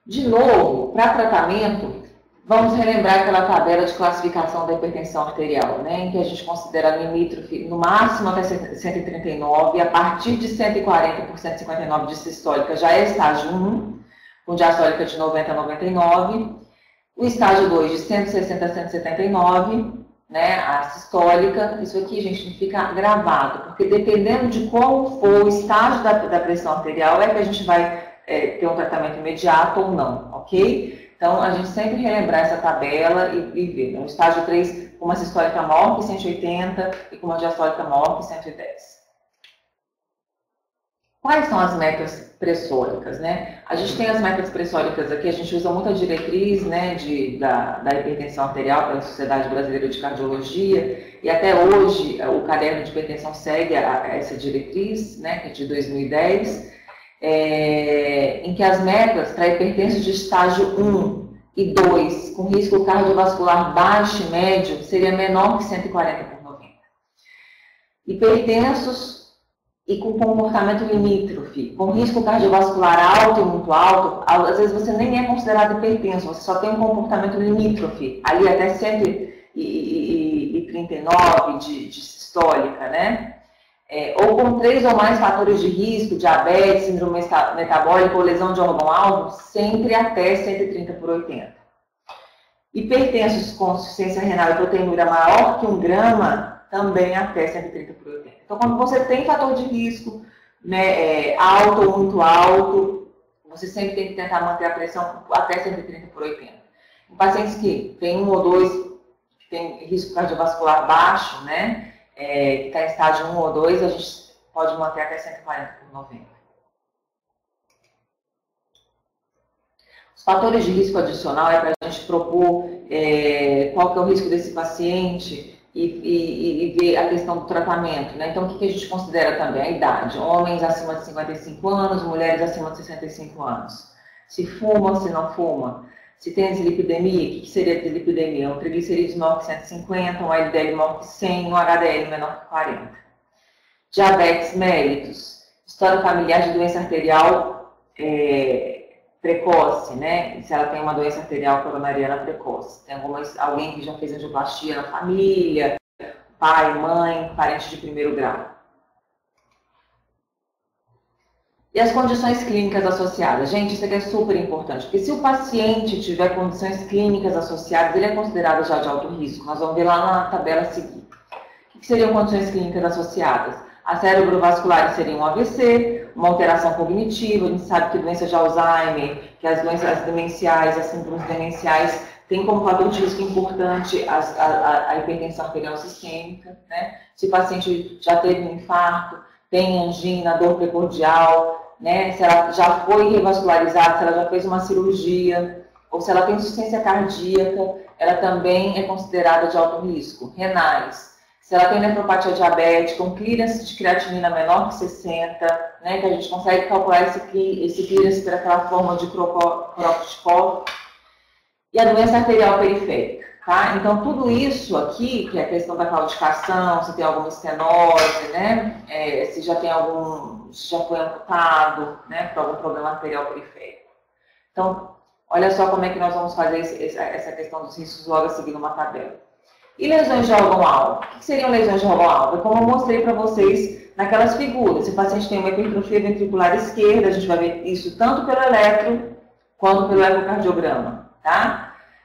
De novo, para tratamento, vamos relembrar aquela tabela de classificação da hipertensão arterial, né, em que a gente considera limítrofe no máximo até 139, a partir de 140 por 159 de sistólica já é estágio 1, com diastólica de 90 a 99, o estágio 2 de 160 a 179, né, a sistólica. Isso aqui, gente, fica gravado, porque dependendo de como for o estágio da pressão arterial, é que a gente vai ter um tratamento imediato ou não, ok? Então, a gente sempre relembrar essa tabela e ver. No estágio 3, com uma sistólica maior que 180 e com uma diastólica maior que 110. Quais são as metas pressóricas, né? A gente tem as metas pressóricas aqui, a gente usa muito a diretriz, né, da hipertensão arterial pela Sociedade Brasileira de Cardiologia, e até hoje o caderno de hipertensão segue essa diretriz, né, que é de 2010, em que as metas para hipertensos de estágio 1 e 2, com risco cardiovascular baixo e médio, seria menor que 140 por 90. Hipertensos e com comportamento limítrofe, com risco cardiovascular alto e muito alto, às vezes você nem é considerado hipertenso, você só tem um comportamento limítrofe, ali até 139 de sistólica, né? Ou com 3 ou mais fatores de risco, diabetes, síndrome metabólica ou lesão de órgão-alvo, sempre até 130 por 80. Hipertensos com insuficiência renal e proteinúria maior que 1 grama, também até 130 por 80. Então, quando você tem fator de risco, né, alto ou muito alto, você sempre tem que tentar manter a pressão até 130 por 80. Em pacientes que tem 1 ou 2, que tem risco cardiovascular baixo, né, que está em estágio 1 ou 2, a gente pode manter até 140 por 90. Os fatores de risco adicional é para a gente propor qual que é o risco desse paciente e ver a questão do tratamento, né? Então, o que a gente considera também? A idade. Homens acima de 55 anos, mulheres acima de 65 anos. Se fuma, se não fuma. Se tem dislipidemia, o que seria dislipidemia? Um triglicerídeos menor que 150, um LDL menor que 100, um HDL menor que 40. Diabetes mellitus, história familiar de doença arterial precoce, né? Se ela tem uma doença arterial coronariana precoce. Tem alguém que já fez angioplastia na família, pai, mãe, parente de primeiro grau. E as condições clínicas associadas? Gente, isso aqui é super importante, porque se o paciente tiver condições clínicas associadas, ele é considerado já de alto risco. Nós vamos ver lá na tabela seguinte. O que seriam condições clínicas associadas? A cerebrovascular seria um AVC, uma alteração cognitiva, a gente sabe que doença de Alzheimer, que as doenças demenciais, as síndromes demenciais, tem como fator de risco importante a hipertensão arterial sistêmica, né? Se o paciente já teve um infarto, tem angina, dor precordial, né? Se ela já foi revascularizada, se ela já fez uma cirurgia, ou se ela tem insuficiência cardíaca, ela também é considerada de alto risco. Renais, se ela tem nefropatia diabética, um clearance de creatinina menor que 60, né? Que a gente consegue calcular esse clearance por aquela forma de corticol. e a doença arterial periférica. Tá? Então, tudo isso aqui, que é a questão da claudicação, se tem alguma estenose, né? Se já tem se já foi amputado, né? Por algum problema arterial periférico. Então, olha só como é que nós vamos fazer essa questão dos riscos logo a seguir numa tabela. E lesões de órgão-alvo? O que seriam lesões de órgão-alvo? É como eu mostrei para vocês naquelas figuras. Se o paciente tem uma hipertrofia ventricular esquerda, a gente vai ver isso tanto pelo eletro quanto pelo ecocardiograma, tá?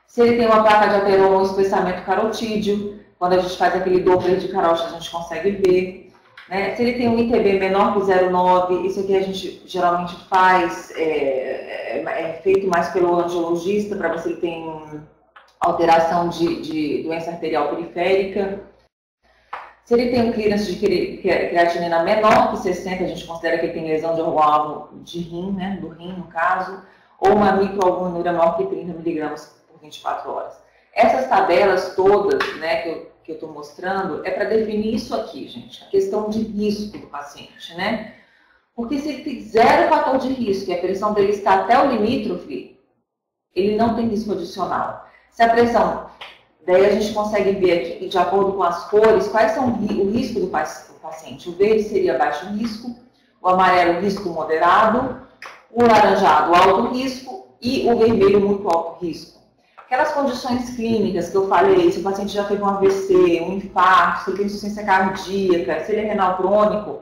Se ele tem uma placa de ateroma ou espessamento carotídeo, quando a gente faz aquele Doppler de carótida, a gente consegue ver. Né? Se ele tem um ITB menor que 0,9, isso aqui a gente geralmente faz, é feito mais pelo angiologista, para ver se ele tem alteração de doença arterial periférica. Se ele tem um clearance de creatinina menor que 60, a gente considera que ele tem lesão de órgão-alvo de rim, né? Do rim, no caso, ou uma microalbuminúria maior que 30 mg 24 horas. Essas tabelas todas, né, que eu estou mostrando, é para definir isso aqui, gente, a questão de risco do paciente, né? Porque se ele tem 0 fator de risco e a pressão dele está até o limítrofe, ele não tem risco adicional. Se a pressão, daí a gente consegue ver aqui, de acordo com as cores, quais são o risco do paciente. O verde seria baixo risco, o amarelo risco moderado, o laranjado alto risco e o vermelho muito alto risco. Aquelas condições clínicas que eu falei, se o paciente já teve um AVC, um infarto, se ele tem insuficiência cardíaca, se ele é renal crônico,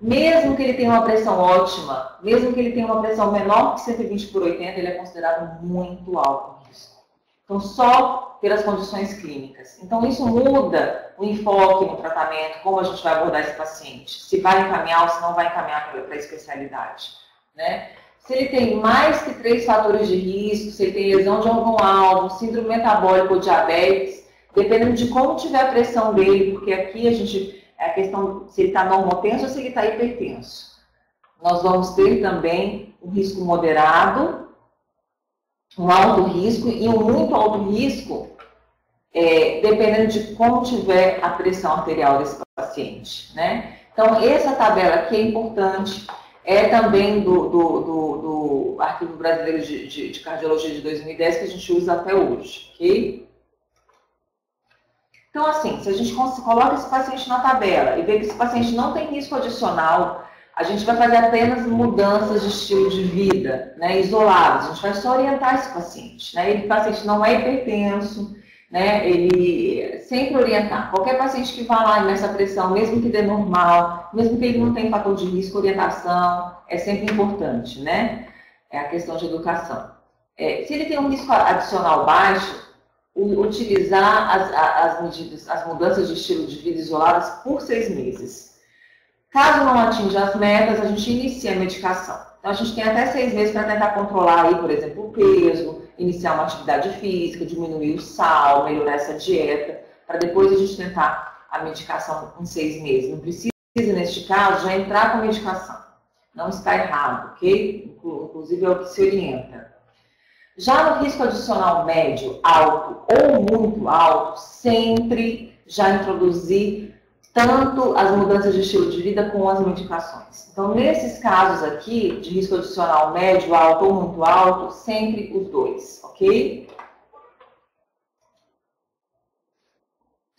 mesmo que ele tenha uma pressão ótima, mesmo que ele tenha uma pressão menor que 120/80, ele é considerado muito alto risco. Então, só pelas condições clínicas. Então, isso muda o enfoque no tratamento, como a gente vai abordar esse paciente, se vai encaminhar ou se não vai encaminhar para a especialidade, né? Se ele tem mais que 3 fatores de risco, se ele tem lesão de órgão-alvo, síndrome metabólica ou diabetes, dependendo de como tiver a pressão dele, porque aqui é a questão se ele está normotenso ou se ele está hipertenso. Nós vamos ter também um risco moderado, um alto risco e um muito alto risco, dependendo de como tiver a pressão arterial desse paciente, né? Então, essa tabela aqui é importante. É também do Arquivo Brasileiro de Cardiologia de 2010, que a gente usa até hoje, ok? Então, assim, se a gente coloca esse paciente na tabela e vê que esse paciente não tem risco adicional, a gente vai fazer apenas mudanças de estilo de vida, né, isoladas. A gente vai só orientar esse paciente, né? Esse paciente não é hipertenso, né? Ele sempre orientar. Qualquer paciente que vá lá nessa pressão, mesmo que dê normal, mesmo que ele não tenha fator de risco, orientação é sempre importante, né? É a questão de educação. Se ele tem um risco adicional baixo, utilizar as mudanças de estilo de vida isoladas por 6 meses. Caso não atinja as metas, a gente inicia a medicação. Então, a gente tem até 6 meses para tentar controlar aí, por exemplo, o peso, iniciar uma atividade física, diminuir o sal, melhorar essa dieta, para depois a gente tentar a medicação em 6 meses. Não precisa, neste caso, já entrar com a medicação. Não está errado, ok? Inclusive é o que se orienta. Já no risco adicional médio, alto ou muito alto, sempre já introduzir tanto as mudanças de estilo de vida com as medicações. Então, nesses casos aqui, de risco adicional médio, alto ou muito alto, sempre os dois, ok?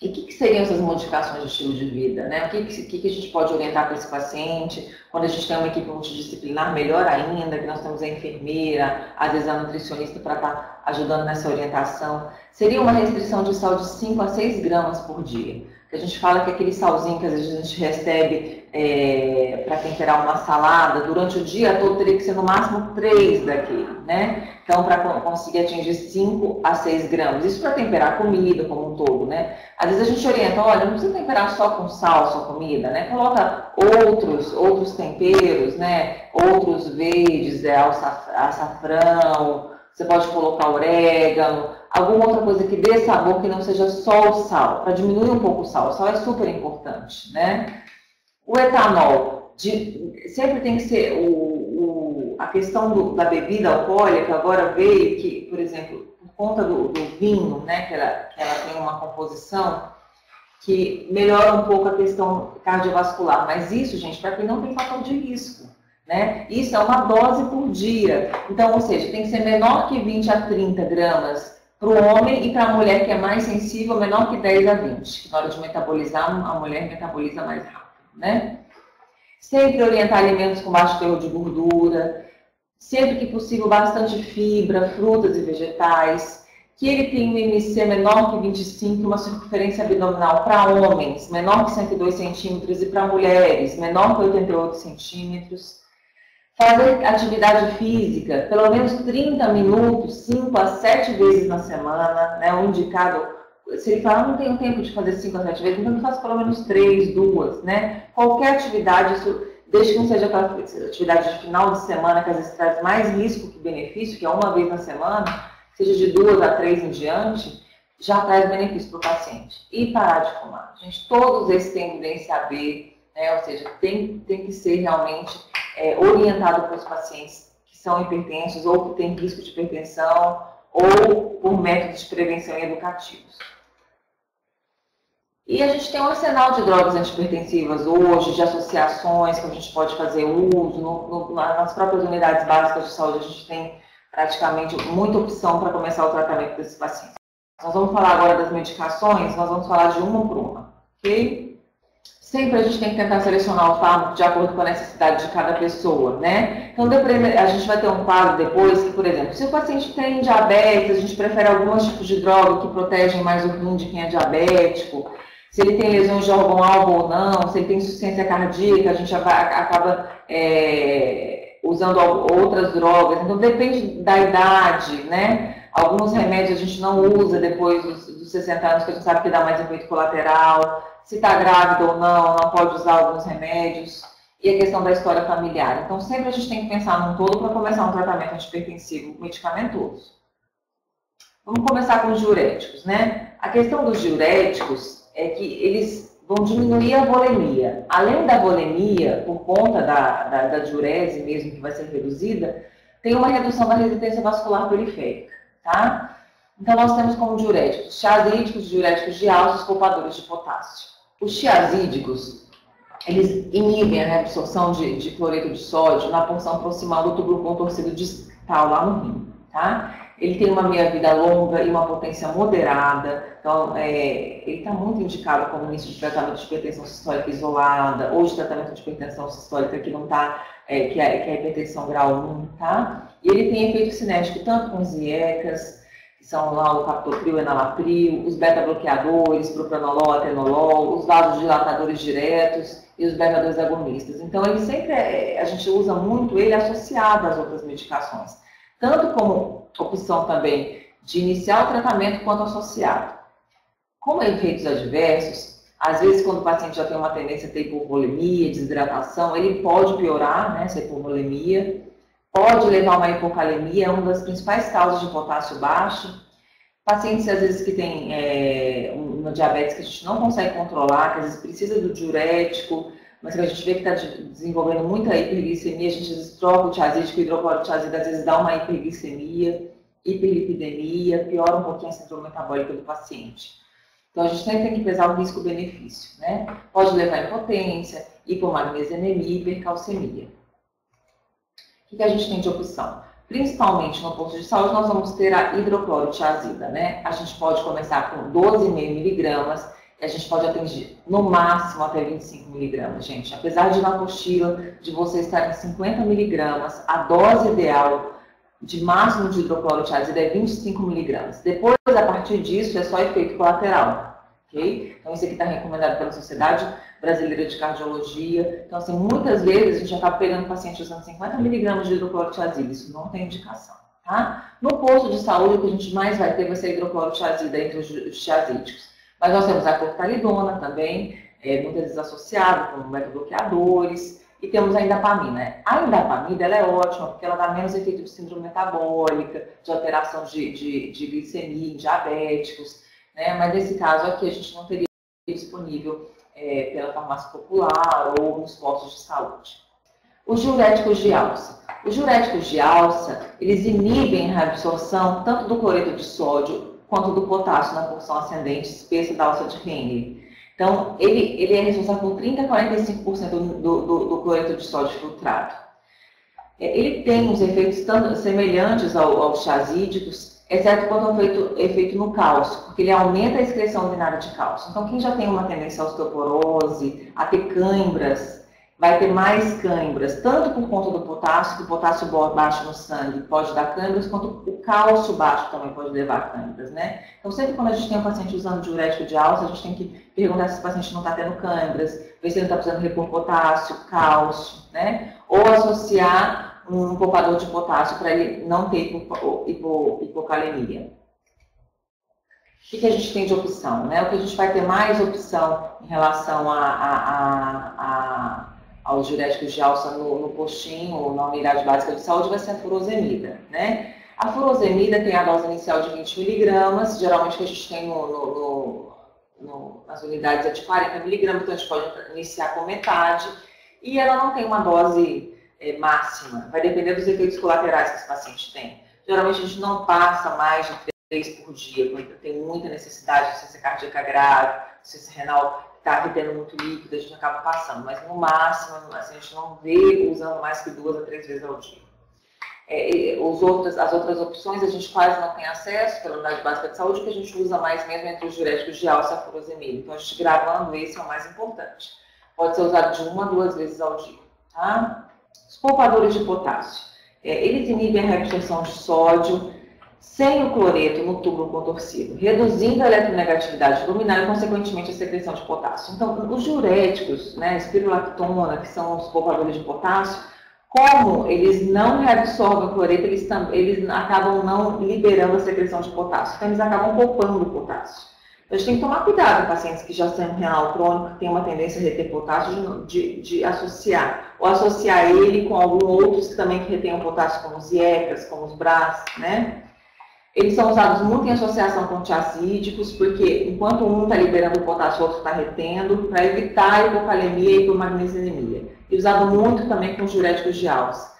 E o que seriam essas modificações de estilo de vida, né? O que a gente pode orientar para esse paciente? Quando a gente tem uma equipe multidisciplinar, melhor ainda, que nós temos a enfermeira, às vezes a nutricionista para estar ajudando nessa orientação. Seria uma restrição de sal de 5 a 6 gramas por dia. Que a gente fala que aquele salzinho que às vezes a gente recebe para temperar uma salada, durante o dia todo teria que ser no máximo 3 daquele, né? Então, para conseguir atingir 5 a 6 gramas. Isso para temperar a comida como um todo, né? Às vezes a gente orienta, olha, não precisa temperar só com sal a sua comida, né? Coloca outros temperos, né? Outros verdes, açafrão, você pode colocar orégano, alguma outra coisa que dê sabor que não seja só o sal, para diminuir um pouco o sal. O sal é super importante, né? O etanol, sempre tem que ser a questão da bebida alcoólica, agora veio que, por exemplo, por conta do vinho, né, que ela tem uma composição que melhora um pouco a questão cardiovascular, mas isso, gente, para quem não tem fator de risco. Né? Isso é uma dose por dia. Então, ou seja, tem que ser menor que 20 a 30 gramas para o homem e para a mulher que é mais sensível, menor que 10 a 20, que na hora de metabolizar, a mulher metaboliza mais rápido, né? Sempre orientar alimentos com baixo teor de gordura, sempre que possível bastante fibra, frutas e vegetais, que ele tenha um IMC menor que 25, uma circunferência abdominal para homens, menor que 102 centímetros e para mulheres, menor que 88 centímetros. Fazer atividade física, pelo menos 30 minutos, 5 a 7 vezes na semana, né? O indicado, se ele falar, não tenho tempo de fazer 5 a 7 vezes, então faça pelo menos 3, 2, né? Qualquer atividade, isso, desde que não seja aquela atividade de final de semana, que às vezes traz mais risco que benefício, que é uma vez na semana, seja de 2 a 3 em diante, já traz benefício para o paciente. E parar de fumar. Gente, todos esses têm evidência AB, né? Ou seja, tem que ser realmente orientado para os pacientes que são hipertensos ou que têm risco de hipertensão ou por métodos de prevenção educativos. E a gente tem um arsenal de drogas antihipertensivas hoje, de associações que a gente pode fazer uso. Nas próprias unidades básicas de saúde, a gente tem praticamente muita opção para começar o tratamento desses pacientes. Nós vamos falar agora das medicações, nós vamos falar de uma por uma, ok? Sempre a gente tem que tentar selecionar o fármaco de acordo com a necessidade de cada pessoa, né? Então, a gente vai ter um quadro depois que, por exemplo, se o paciente tem diabetes, a gente prefere alguns tipos de droga que protegem mais o rim de quem é diabético. Se ele tem lesões de órgão-alvo ou não, se ele tem insuficiência cardíaca, a gente acaba usando outras drogas. Então, depende da idade, né? Alguns remédios a gente não usa depois dos 60 anos, porque a gente sabe que dá mais efeito colateral. Se está grávida ou não pode usar alguns remédios. E a questão da história familiar. Então, sempre a gente tem que pensar num todo para começar um tratamento antihipertensivo medicamentoso. Vamos começar com os diuréticos, né? A questão dos diuréticos é que eles vão diminuir a volemia. Além da volemia, por conta da diurese mesmo, que vai ser reduzida, tem uma redução da resistência vascular periférica, tá? Então, nós temos como diuréticos tiazídicos, diuréticos de alça, os poupadores de potássio. Os tiazídicos, eles inibem a reabsorção de cloreto de sódio na porção proximal do túbulo contorcido distal lá no rim, tá? Ele tem uma meia-vida longa e uma potência moderada, então ele está muito indicado como início de tratamento de hipertensão sistólica isolada, ou de tratamento de hipertensão sistólica que não está, que é a hipertensão grau 1, tá? E ele tem efeito cinético tanto com os IECAs, que são lá o captopril, enalapril, os beta-bloqueadores, propranolol, atenolol, os vasodilatadores diretos e os beta-2 agonistas. Então, ele sempre a gente usa muito ele associado às outras medicações, tanto como opção também de iniciar o tratamento quanto associado. Como efeitos adversos, às vezes quando o paciente já tem uma tendência a ter hipovolemia, desidratação, ele pode piorar, né, essa hipovolemia, pode levar a uma hipocalemia, é uma das principais causas de potássio baixo. Pacientes, às vezes, que têm uma diabetes que a gente não consegue controlar, que às vezes precisa do diurético, mas que a gente vê que está desenvolvendo muita hiperglicemia, a gente às vezes troca o tiazídico, o hidroclorotiazida, às vezes dá uma hiperglicemia, hiperlipidemia, piora um pouquinho a síndrome metabólica do paciente. Então, a gente sempre tem que pesar o risco-benefício, né? Pode levar a impotência, hipomagnesemia e hipercalcemia. O que a gente tem de opção? Principalmente no posto de saúde, nós vamos ter a hidroclorotiazida, né? A gente pode começar com 12,5 miligramas, e a gente pode atingir no máximo até 25 miligramas, gente. Apesar de na apostila de você estar em 50 miligramas, a dose ideal de máximo de hidroclorotiazida é 25 miligramas. Depois, a partir disso, é só efeito colateral, ok? Então, isso aqui está recomendado pela Sociedade Brasileira de Cardiologia. Então, assim, muitas vezes a gente acaba pegando paciente usando 50 miligramas de hidroclorotiazida. Isso não tem indicação, tá? No posto de saúde, o que a gente mais vai ter vai ser a hidroclorotiazida entre os tiazídicos. Mas nós temos a cloftalidona também, muitas vezes associada com beta-bloqueadores, e temos a indapamina. A indapamida ela é ótima, porque ela dá menos efeito de síndrome metabólica, de alteração de glicemia em diabéticos, né? Mas nesse caso aqui a gente não teria disponível pela farmácia popular ou nos postos de saúde. Os diuréticos de alça. Os diuréticos de alça, eles inibem a absorção tanto do cloreto de sódio quanto do potássio na porção ascendente espessa da alça de Henle. Então, ele é responsável por 30% a 45% do cloreto de sódio filtrado. Ele tem uns efeitos semelhantes aos tiazídicos, exceto quando é feito no cálcio, porque ele aumenta a excreção urinária de cálcio. Então, quem já tem uma tendência à osteoporose, a ter câimbras, vai ter mais câimbras, tanto por conta do potássio, que o potássio baixo no sangue pode dar câimbras, quanto o cálcio baixo também pode levar a câimbras, né? Então, sempre quando a gente tem um paciente usando diurético de alça, a gente tem que perguntar se esse paciente não está tendo câimbras, ver se ele está precisando repor potássio, cálcio, né? Ou associar um poupador de potássio para ele não ter hipocalemia. O que a gente tem de opção, né? O que a gente vai ter mais opção em relação aos diuréticos de alça no postinho ou na unidade básica de saúde vai ser a furosemida, né? A furosemida tem a dose inicial de 20 miligramas, geralmente que a gente tem nas unidades é de 40 miligramas, então a gente pode iniciar com metade, e ela não tem uma dose máxima, vai depender dos efeitos colaterais que esse paciente tem. Geralmente a gente não passa mais de 3 por dia, quando tem muita necessidade de insuficiência cardíaca grave, insuficiência renal está retendo muito líquido, a gente acaba passando, mas no máximo assim, a gente não vê usando mais que 2 a 3 vezes ao dia. As outras opções a gente quase não tem acesso pela unidade básica de saúde, que a gente usa mais mesmo entre os diuréticos de alça e a furosemida. Então a gente gravando esse é o mais importante. Pode ser usado de 1 a 2 vezes ao dia. Tá? Os poupadores de potássio. Eles inibem a reabsorção de sódio sem o cloreto no túbulo contorcido, reduzindo a eletronegatividade luminar e, consequentemente, a secreção de potássio. Então, os diuréticos, né, espirulactona, que são os poupadores de potássio, como eles não reabsorvem o cloreto, eles acabam não liberando a secreção de potássio. Então, eles acabam poupando o potássio. A gente tem que tomar cuidado com pacientes que já têm renal crônico, que têm uma tendência a reter potássio, de associar. Ou associar ele com alguns outros que também retenham potássio, como os IECAs, como os BRAS, né? Eles são usados muito em associação com antiacídicos, porque enquanto um está liberando o potássio, o outro está retendo, para evitar a hipocalemia e hipomagnesemia. E usado muito também com os diuréticos de alça.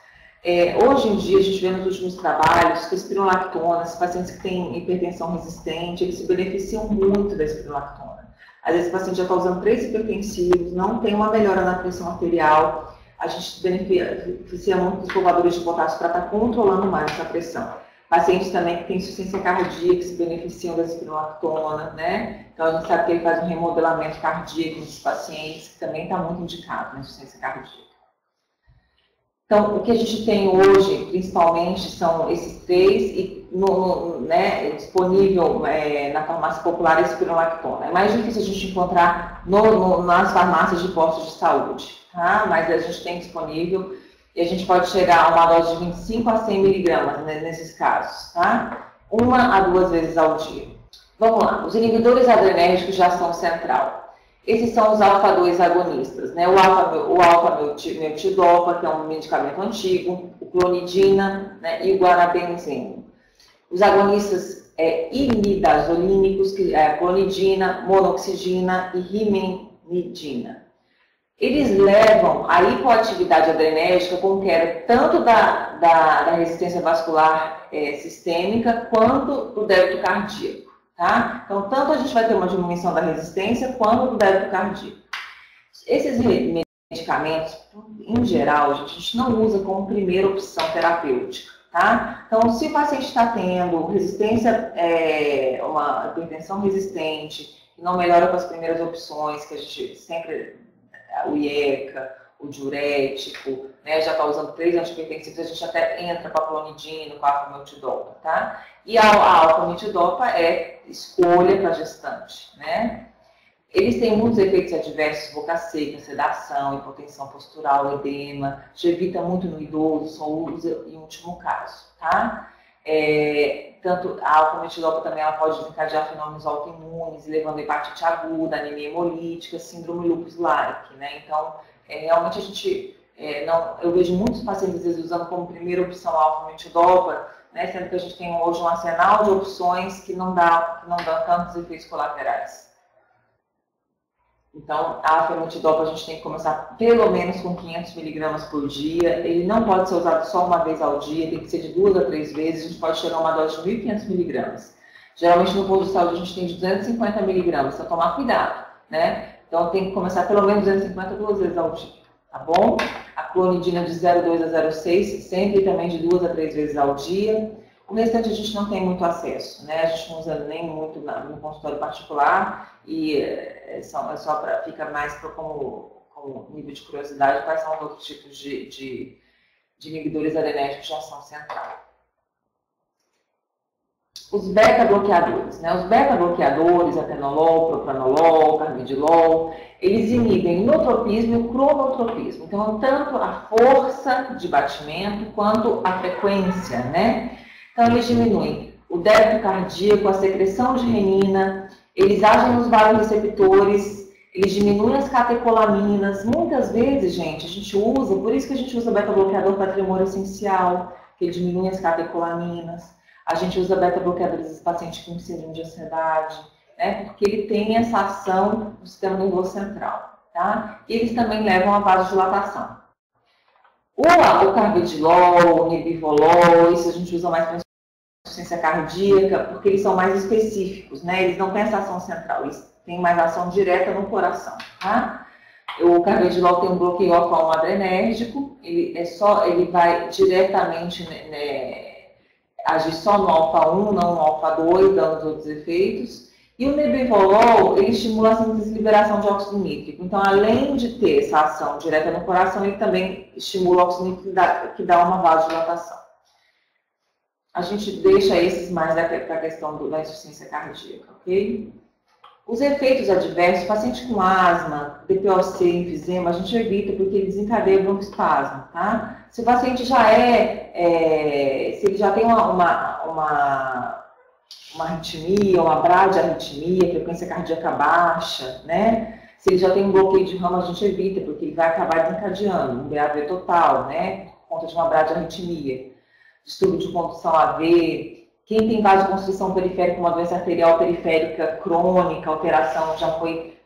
Hoje em dia, a gente vê nos últimos trabalhos que a espirulactona, esses pacientes que têm hipertensão resistente, eles se beneficiam muito da espirulactona. Às vezes o paciente já está usando 3 hipertensivos, não tem uma melhora na pressão arterial, a gente se beneficia muito dos poupadores de potássio para estar controlando mais essa pressão. Pacientes também que têm insuficiência cardíaca, que se beneficiam da espirulactona, né? Então a gente sabe que ele faz um remodelamento cardíaco nesses pacientes, que também está muito indicado na insuficiência cardíaca. Então, o que a gente tem hoje, principalmente, são esses 3, e disponível na farmácia popular a espirulactona. É mais difícil a gente encontrar nas farmácias de postos de saúde, tá? Mas a gente tem disponível e a gente pode chegar a uma dose de 25 a 100 miligramas nesses casos, tá? 1 a 2 vezes ao dia. Vamos lá, os inibidores adrenérgicos de ação central. Esses são os alfa-2 agonistas, né? O alfa-meltidopa, que é um medicamento antigo, o clonidina, né? E o guanabenzeno. Os agonistas imidazolínicos, que é a clonidina, monoxidina e rimenidina. Eles levam a hipoatividade adrenérgica com queda tanto da resistência vascular sistêmica quanto do débito cardíaco. Tá? Então, tanto a gente vai ter uma diminuição da resistência quanto do débito cardíaco. Esses medicamentos, em geral, a gente não usa como primeira opção terapêutica. Tá? Então, se o paciente está tendo resistência, uma hipertensão resistente, que não melhora com as primeiras opções, que a gente sempre, o IECA, o diurético, né, já está usando 3 antihipertensivos, a gente até entra com a clonidina, com a alfa-meltidopa, tá? E a alfa-meltidopa é escolha para gestante, né? Eles têm muitos efeitos adversos, boca seca, sedação, hipotensão postural, edema, já evita muito no idoso, só usa em último caso, tá? Tanto a alfa-meltidopa também ela pode desencadear fenômenos autoimunes, levando a hepatite aguda, anemia hemolítica, síndrome lupus-like, né? Então, realmente a gente, eu vejo muitos pacientes às vezes usando como primeira opção a alfa-meltidopa, né? Sendo que a gente tem hoje um arsenal de opções que não dá tantos efeitos colaterais. Então, a alfa-meltidopa a gente tem que começar pelo menos com 500 miligramas por dia. Ele não pode ser usado só uma vez ao dia, tem que ser de 2 a 3 vezes. A gente pode chegar a uma dose de 1.500 miligramas. Geralmente no posto de saúde a gente tem de 250 miligramas, então tomar cuidado, né? Então tem que começar pelo menos 250 2 vezes ao dia, tá bom? A clonidina de 0,2 a 0,6, sempre também de 2 a 3 vezes ao dia. O restante a gente não tem muito acesso, né? A gente não usa nem muito no consultório particular e fica mais como nível de curiosidade quais são os outros tipos de inibidores adrenérgicos de ação central. Os beta-bloqueadores, né? Os beta-bloqueadores, atenolol, propranolol, carvedilol, eles inibem o inotropismo e o cronotropismo. Então, tanto a força de batimento quanto a frequência, né? Então, eles diminuem o débito cardíaco, a secreção de renina, eles agem nos vasoreceptores, eles diminuem as catecolaminas. Muitas vezes, gente, a gente usa, por isso que a gente usa beta-bloqueador para tremor essencial, que ele diminui as catecolaminas. A gente usa beta-bloqueadores nos pacientes com síndrome de ansiedade, né, porque ele tem essa ação no sistema nervoso central, tá? E eles também levam a vasodilatação. O carvedilol, o nebivolol, isso a gente usa mais para insuficiência cardíaca, porque eles são mais específicos, né? Eles não têm essa ação central, eles têm mais ação direta no coração, tá? O carvedilol tem um bloqueio alfa-1 adrenérgico, ele vai diretamente, né, agir só no alfa-1, não no alfa-2, dando os outros efeitos. E o nebivolol, ele estimula a síntese e liberação de óxido nítrico. Então, além de ter essa ação direta no coração, ele também estimula o óxido nítrico que dá uma vasodilatação. A gente deixa esses mais para a questão da insuficiência cardíaca, ok? Os efeitos adversos, paciente com asma, DPOC, enfisema, a gente evita porque ele desencadeia broncoespasmo, tá? Se o paciente já se ele já tem uma arritmia, uma bradiarritmia, frequência cardíaca baixa, né? Se ele já tem um bloqueio de ramo, a gente evita, porque ele vai acabar desencadeando um BAV total, né? Por conta de uma bradiarritmia. Distúrbio de condução AV. Quem tem vasoconstrição periférica, uma doença arterial periférica crônica, alteração,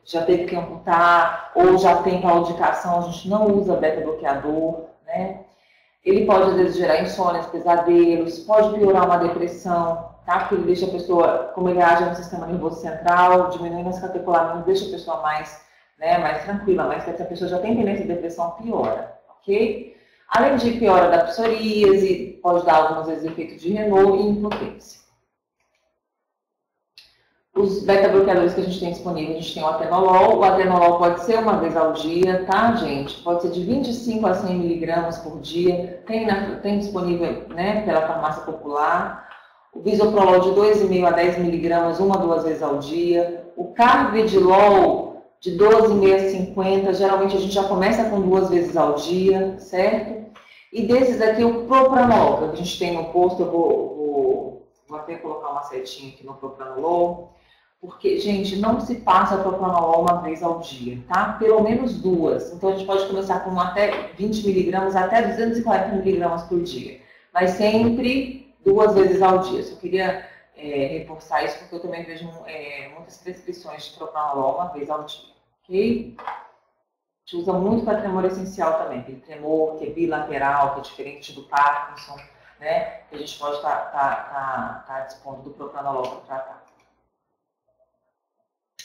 já teve que amputar, ou já tem claudicação, a gente não usa beta-bloqueador, né? Ele pode, às vezes, gerar insônias, pesadelos, pode piorar uma depressão, tá? Porque ele deixa a pessoa, como ele age no sistema nervoso central, diminuindo as catecolaminas, deixa a pessoa mais tranquila, mas se a pessoa já tem tendência de depressão, piora, ok? Além de piora da psoríase, pode dar alguns vezes efeito de Renault e impotência. Os beta-bloqueadores que a gente tem disponível, a gente tem o atenolol. O atenolol pode ser uma vez ao dia, tá, gente? Pode ser de 25 a 100 miligramas por dia. Tem disponível, né, pela farmácia popular. O bisoprolol de 2,5 a 10 miligramas, 1 a 2 vezes ao dia. O carvedilol de 12,5 a 50, geralmente a gente já começa com 2 vezes ao dia, certo? E desses aqui, o propranolol, que a gente tem no posto, eu vou até colocar uma setinha aqui no propranolol, porque, gente, não se passa propranolol uma vez ao dia, tá? Pelo menos 2. Então, a gente pode começar com até 20 miligramas, até 240 miligramas por dia. Mas sempre 2 vezes ao dia. Só queria reforçar isso, porque eu também vejo muitas prescrições de propranolol uma vez ao dia, ok? A gente usa muito para tremor essencial também, aquele tremor que é bilateral, que é diferente do Parkinson, né? Que a gente pode estar dispondo do propranolol para tratar.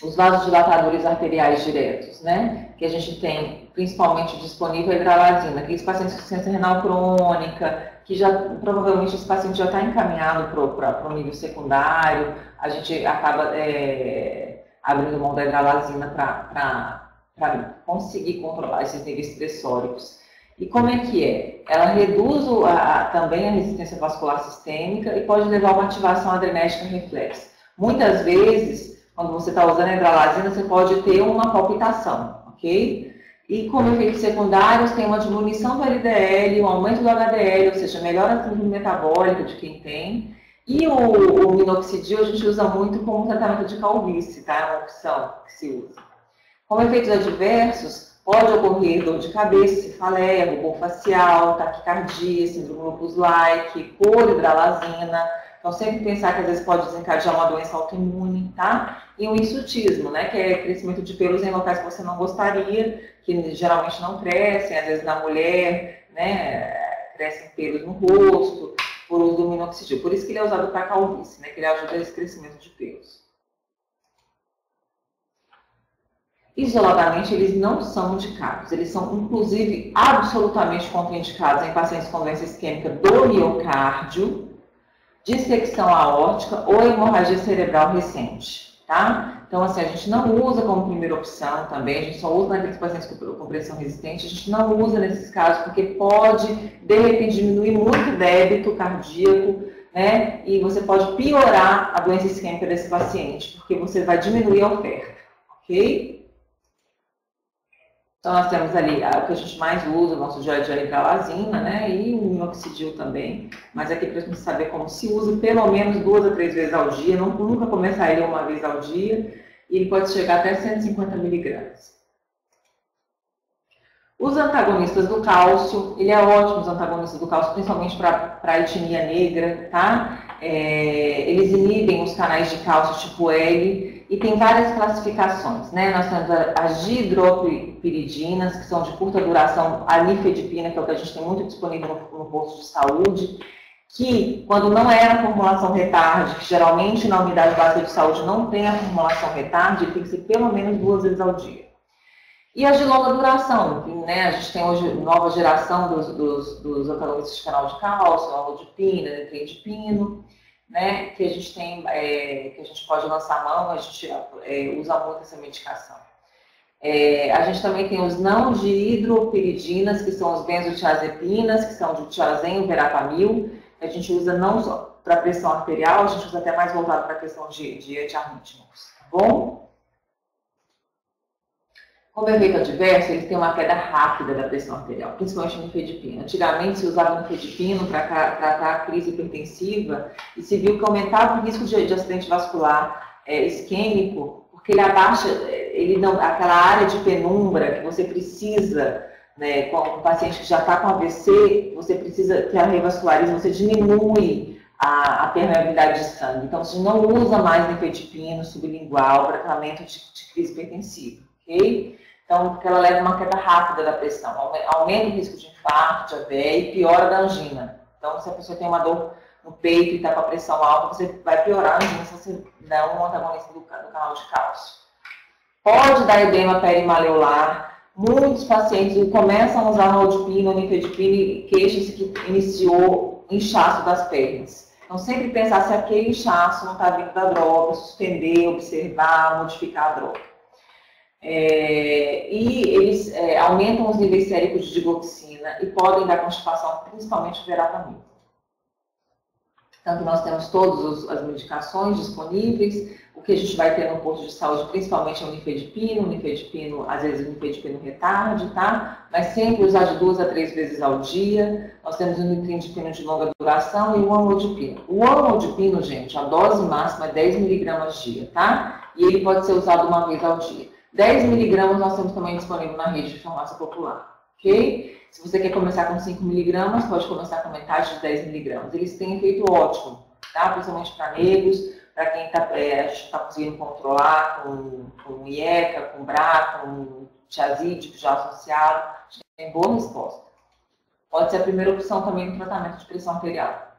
Os vasodilatadores arteriais diretos, né? Que a gente tem principalmente disponível a hidralazina, aqueles pacientes com insuficiência renal crônica, que provavelmente esse paciente já está encaminhado para o nível secundário, a gente acaba abrindo mão da hidralazina para conseguir controlar esses níveis estressóricos. E como é que é? Ela reduz também a resistência vascular sistêmica e pode levar a uma ativação adrenérgica reflexa. Muitas vezes, quando você está usando a hidralazina, você pode ter uma palpitação, ok? E como efeitos secundários, tem uma diminuição do LDL, um aumento do HDL, ou seja, melhora a síndrome metabólica de quem tem. E o minoxidil a gente usa muito como tratamento de calvície, tá? É uma opção que se usa. Como efeitos adversos, pode ocorrer dor de cabeça, cefaleia, rubor facial, taquicardia, síndrome lupus-like, por hidralazina. Então, sempre pensar que às vezes pode desencadear uma doença autoimune, tá? E o hirsutismo, né? Que é crescimento de pelos em locais que você não gostaria, que geralmente não crescem, às vezes na mulher, né? Crescem pelos no rosto, por uso do minoxidil. Por isso que ele é usado para calvície, né? Que ele ajuda esse crescimento de pelos. Isoladamente, eles não são indicados. Eles são, inclusive, absolutamente contraindicados em pacientes com doença isquêmica do miocárdio, dissecção aórtica ou hemorragia cerebral recente, tá? Então, assim, a gente não usa como primeira opção também, a gente só usa naqueles pacientes com pressão resistente, a gente não usa nesses casos porque pode, de repente, diminuir muito o débito cardíaco, né? E você pode piorar a doença isquêmica desse paciente, porque você vai diminuir a oferta, ok? Então, nós temos ali o que a gente mais usa, o nosso gel de hidralazina, né? E o minoxidil também. Mas aqui para a gente saber como se usa, pelo menos 2 a 3 vezes ao dia. Nunca começaria uma vez ao dia. E ele pode chegar até 150 miligramas. Os antagonistas do cálcio, ele é ótimo, os antagonistas do cálcio, principalmente para a etnia negra, tá? Eles inibem os canais de cálcio tipo L e tem várias classificações, né? Nós temos as dihidropiridinas, que são de curta duração, a nifedipina, que é o que a gente tem muito disponível no posto de saúde, que quando não é na formulação retard, que geralmente na unidade básica de saúde não tem a formulação retard, ele tem que ser pelo menos 2 vezes ao dia. E as de longa duração, né? A gente tem hoje nova geração dos antagonistas de canal de cálcio, amlodipina, nifedipino, né? Que a gente tem, que a gente pode lançar a mão, a gente usa muito essa medicação. A gente também tem os não dihidropiridinas, que são os benzotiazepinas, que são de tiazem, verapamil, que a gente usa não só para pressão arterial, a gente usa até mais voltado para a questão de antiarrítmicos, tá bom? Como efeito adverso, ele tem uma queda rápida da pressão arterial, principalmente no nifedipino. Antigamente se usava nifedipino para tratar a crise hipertensiva e se viu que aumentava o risco de acidente vascular isquêmico, porque ele abaixa, aquela área de penumbra que você precisa, né, com um paciente que já está com AVC, você precisa que a revascularize, você diminui a permeabilidade de sangue. Então, você não usa mais nifedipino sublingual para tratamento de crise hipertensiva, ok? Então, porque ela leva uma queda rápida da pressão, aumenta o risco de infarto, de AVE e piora da angina. Então, se a pessoa tem uma dor no peito e está com a pressão alta, você vai piorar a angina se você der um antagonista do canal de cálcio. Pode dar edema perimaleolar. Muitos pacientes começam a usar naldipina ou nifedipina e queixam-se que iniciou inchaço das pernas. Então, sempre pensar se aquele inchaço não está vindo da droga, suspender, observar, modificar a droga. E eles aumentam os níveis séricos de digoxina e podem dar constipação, principalmente o verapamil. Então, nós temos todas as medicações disponíveis, o que a gente vai ter no posto de saúde, principalmente é o nifedipino, às vezes o nifedipino retard, tá? Mas sempre usar de 2 a 3 vezes ao dia. Nós temos o nifedipino de longa duração e o amlodipino. O amlodipino, gente, a dose máxima é 10 miligramas dia, tá? E ele pode ser usado uma vez ao dia. 10 miligramas nós temos também disponível na rede de farmácia popular, ok? Se você quer começar com 5 miligramas, pode começar com metade de 10 miligramas. Eles têm efeito ótimo, tá? Principalmente para negros, para quem a gente está conseguindo controlar com IECA, com BRA, com tiazídico já associado, a gente tem boa resposta. Pode ser a primeira opção também no tratamento de pressão arterial.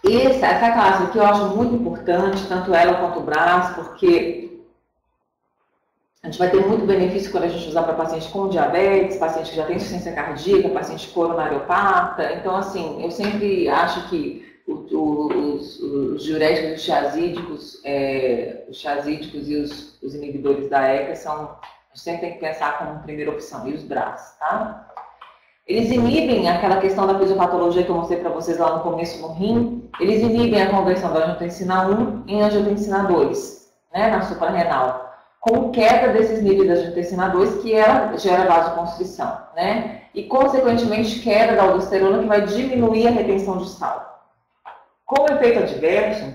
Essa classe aqui eu acho muito importante, tanto ela quanto o BRAS, porque a gente vai ter muito benefício quando a gente usar para pacientes com diabetes, pacientes que já têm insuficiência cardíaca, paciente coronariopata. Então, assim, eu sempre acho que os diuréticos, os tiazídicos e os inibidores da ECA a gente sempre tem que pensar como primeira opção, e os BRAS, tá? Eles inibem aquela questão da fisiopatologia que eu mostrei para vocês lá no começo no rim, eles inibem a conversão da angiotensina 1 em angiotensina 2, né, na suprarrenal, com queda desses níveis da angiotensina 2, que ela gera vasoconstrição, né? E, consequentemente, queda da aldosterona, que vai diminuir a retenção de sal. Como efeito adverso,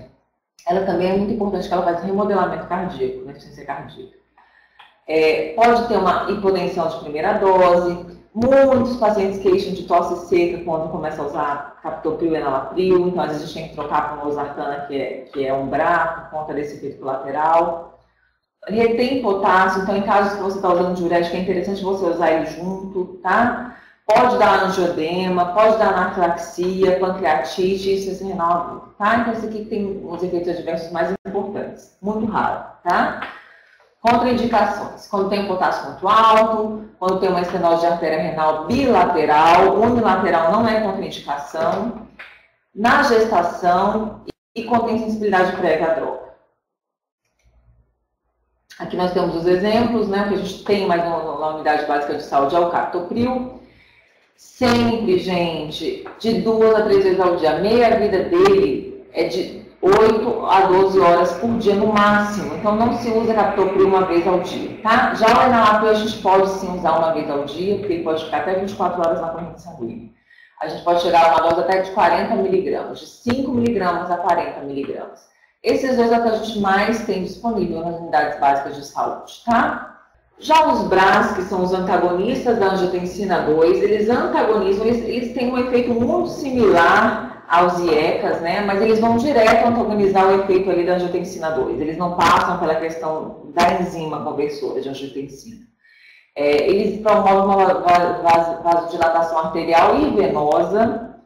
ela também é muito importante, que ela faz remodelamento cardíaco, na insuficiência cardíaca. Pode ter uma hipotensão de primeira dose. Muitos pacientes queixam de tosse seca quando começa a usar captopril e enalapril, então, às vezes, a gente tem que trocar para losartana, que é um BRA, por conta desse efeito colateral. Retém potássio, então em casos que você está usando diurético é interessante você usar ele junto, tá? Pode dar angiodema, pode dar anafilaxia, pancreatite, insuficiência renal aguda, tá? Então esse aqui tem os efeitos adversos mais importantes, muito raro, tá? Contraindicações, quando tem potássio muito alto, quando tem uma estenose de artéria renal bilateral, unilateral não é contraindicação. na gestação e contém sensibilidade prévia à droga. Aqui nós temos os exemplos, né, que a gente tem mais na unidade básica de saúde é o captopril. Sempre, gente, de 2 a 3 vezes ao dia. A meia-vida dele é de 8 a 12 horas por dia no máximo. Então não se usa captopril uma vez ao dia, tá? Já o enalapril a gente pode sim usar uma vez ao dia, porque ele pode ficar até 24 horas na corrente sanguínea. A gente pode chegar a uma dose até de 40 miligramas, de 5 miligramas a 40 miligramas. Esses dois é o que a gente mais tem disponível nas unidades básicas de saúde, tá? Já os BRAs, que são os antagonistas da angiotensina 2, eles antagonizam, eles têm um efeito muito similar aos IECAs, né? Mas eles vão direto antagonizar o efeito ali da angiotensina 2. Eles não passam pela questão da enzima conversora de angiotensina. Eles promovem uma vasodilatação arterial e venosa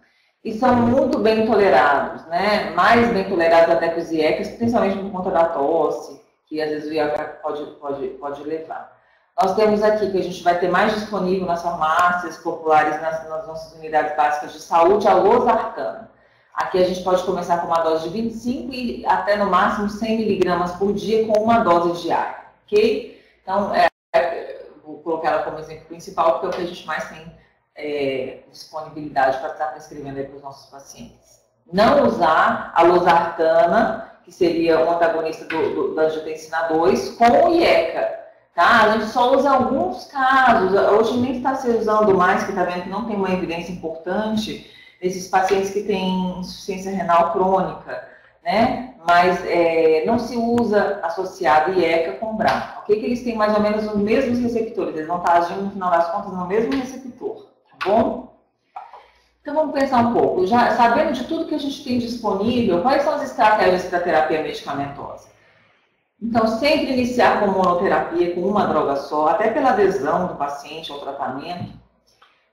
e são muito bem tolerados, né? Mais bem tolerados até que os IECAs, principalmente por conta da tosse, que às vezes o IECA pode levar. Nós temos aqui que a gente vai ter mais disponível nas farmácias populares, nas nossas unidades básicas de saúde, a losartana. Aqui a gente pode começar com uma dose de 25 e até no máximo 100 miligramas por dia com uma dose diária, ok? Então, vou colocar ela como exemplo principal, porque é o que a gente mais tem disponibilidade para estar prescrevendo para os nossos pacientes. Não usar a losartana, que seria um antagonista da angiotensina 2, com o IECA. Tá? A gente só usa em alguns casos, hoje nem está se usando mais, que está vendo que não tem uma evidência importante nesses pacientes que têm insuficiência renal crônica, né? Mas não se usa associado IECA com BRA, ok? Que eles têm mais ou menos os mesmos receptores, eles vão estar agindo no final das contas no mesmo receptor, tá bom? Então vamos pensar um pouco, já sabendo de tudo que a gente tem disponível, quais são as estratégias para terapia medicamentosa? Então, sempre iniciar com monoterapia, com uma droga só, até pela adesão do paciente ao tratamento,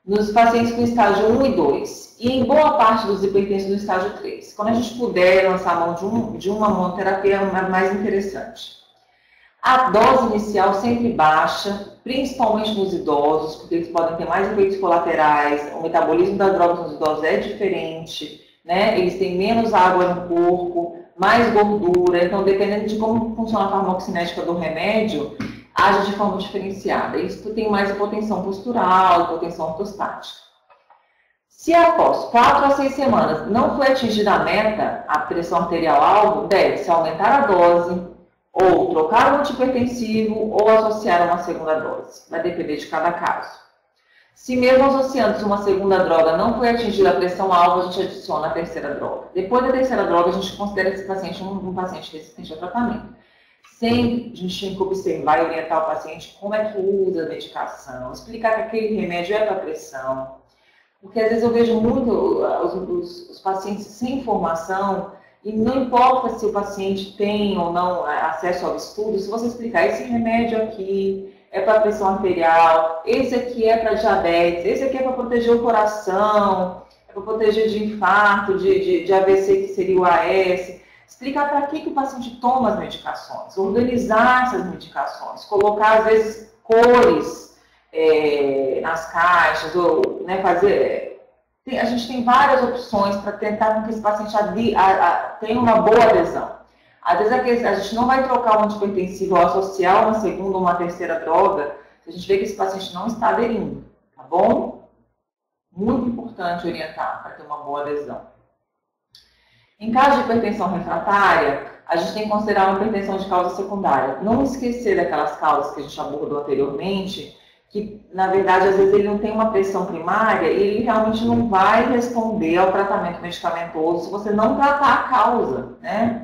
nos pacientes com estágio 1 e 2, e em boa parte dos hipertensos no estágio 3. Quando a gente puder lançar a mão de uma monoterapia, é mais interessante. A dose inicial sempre baixa, principalmente nos idosos, porque eles podem ter mais efeitos colaterais, o metabolismo das drogas nos idosos é diferente, né? Eles têm menos água no corpo, mais gordura, então dependendo de como funciona a farmacocinética do remédio, age de forma diferenciada. Isso tem mais hipotensão postural, hipotensão ortostática. Se após 4 a 6 semanas não foi atingida a meta, a pressão arterial-alvo, deve-se aumentar a dose, ou trocar o antihipertensivo, ou associar uma segunda dose. Vai depender de cada caso. Se mesmo associando-se uma segunda droga não foi atingida a pressão-alvo, a gente adiciona a terceira droga. Depois da terceira droga, a gente considera esse paciente um paciente resistente ao tratamento. Sempre a gente tem que observar e orientar o paciente como é que usa a medicação, explicar que aquele remédio é para pressão. Porque às vezes eu vejo muito os pacientes sem informação e não importa se o paciente tem ou não acesso ao estudo, se você explicar esse remédio aqui é para pressão arterial, esse aqui é para diabetes, esse aqui é para proteger o coração, é para proteger de infarto, de AVC, que seria o AS. Explicar para que o paciente toma as medicações, organizar essas medicações, colocar, às vezes, cores nas caixas, ou né, fazer... a gente tem várias opções para tentar com que esse paciente tenha uma boa adesão. Às vezes a gente não vai trocar um antihipertensivo ou associar uma segunda ou uma terceira droga, se a gente vê que esse paciente não está aderindo, tá bom? Muito importante orientar para ter uma boa adesão. Em caso de hipertensão refratária, a gente tem que considerar uma hipertensão de causa secundária. Não esquecer daquelas causas que a gente abordou anteriormente, que, na verdade, às vezes ele não tem uma pressão primária e ele realmente não vai responder ao tratamento medicamentoso se você não tratar a causa, né?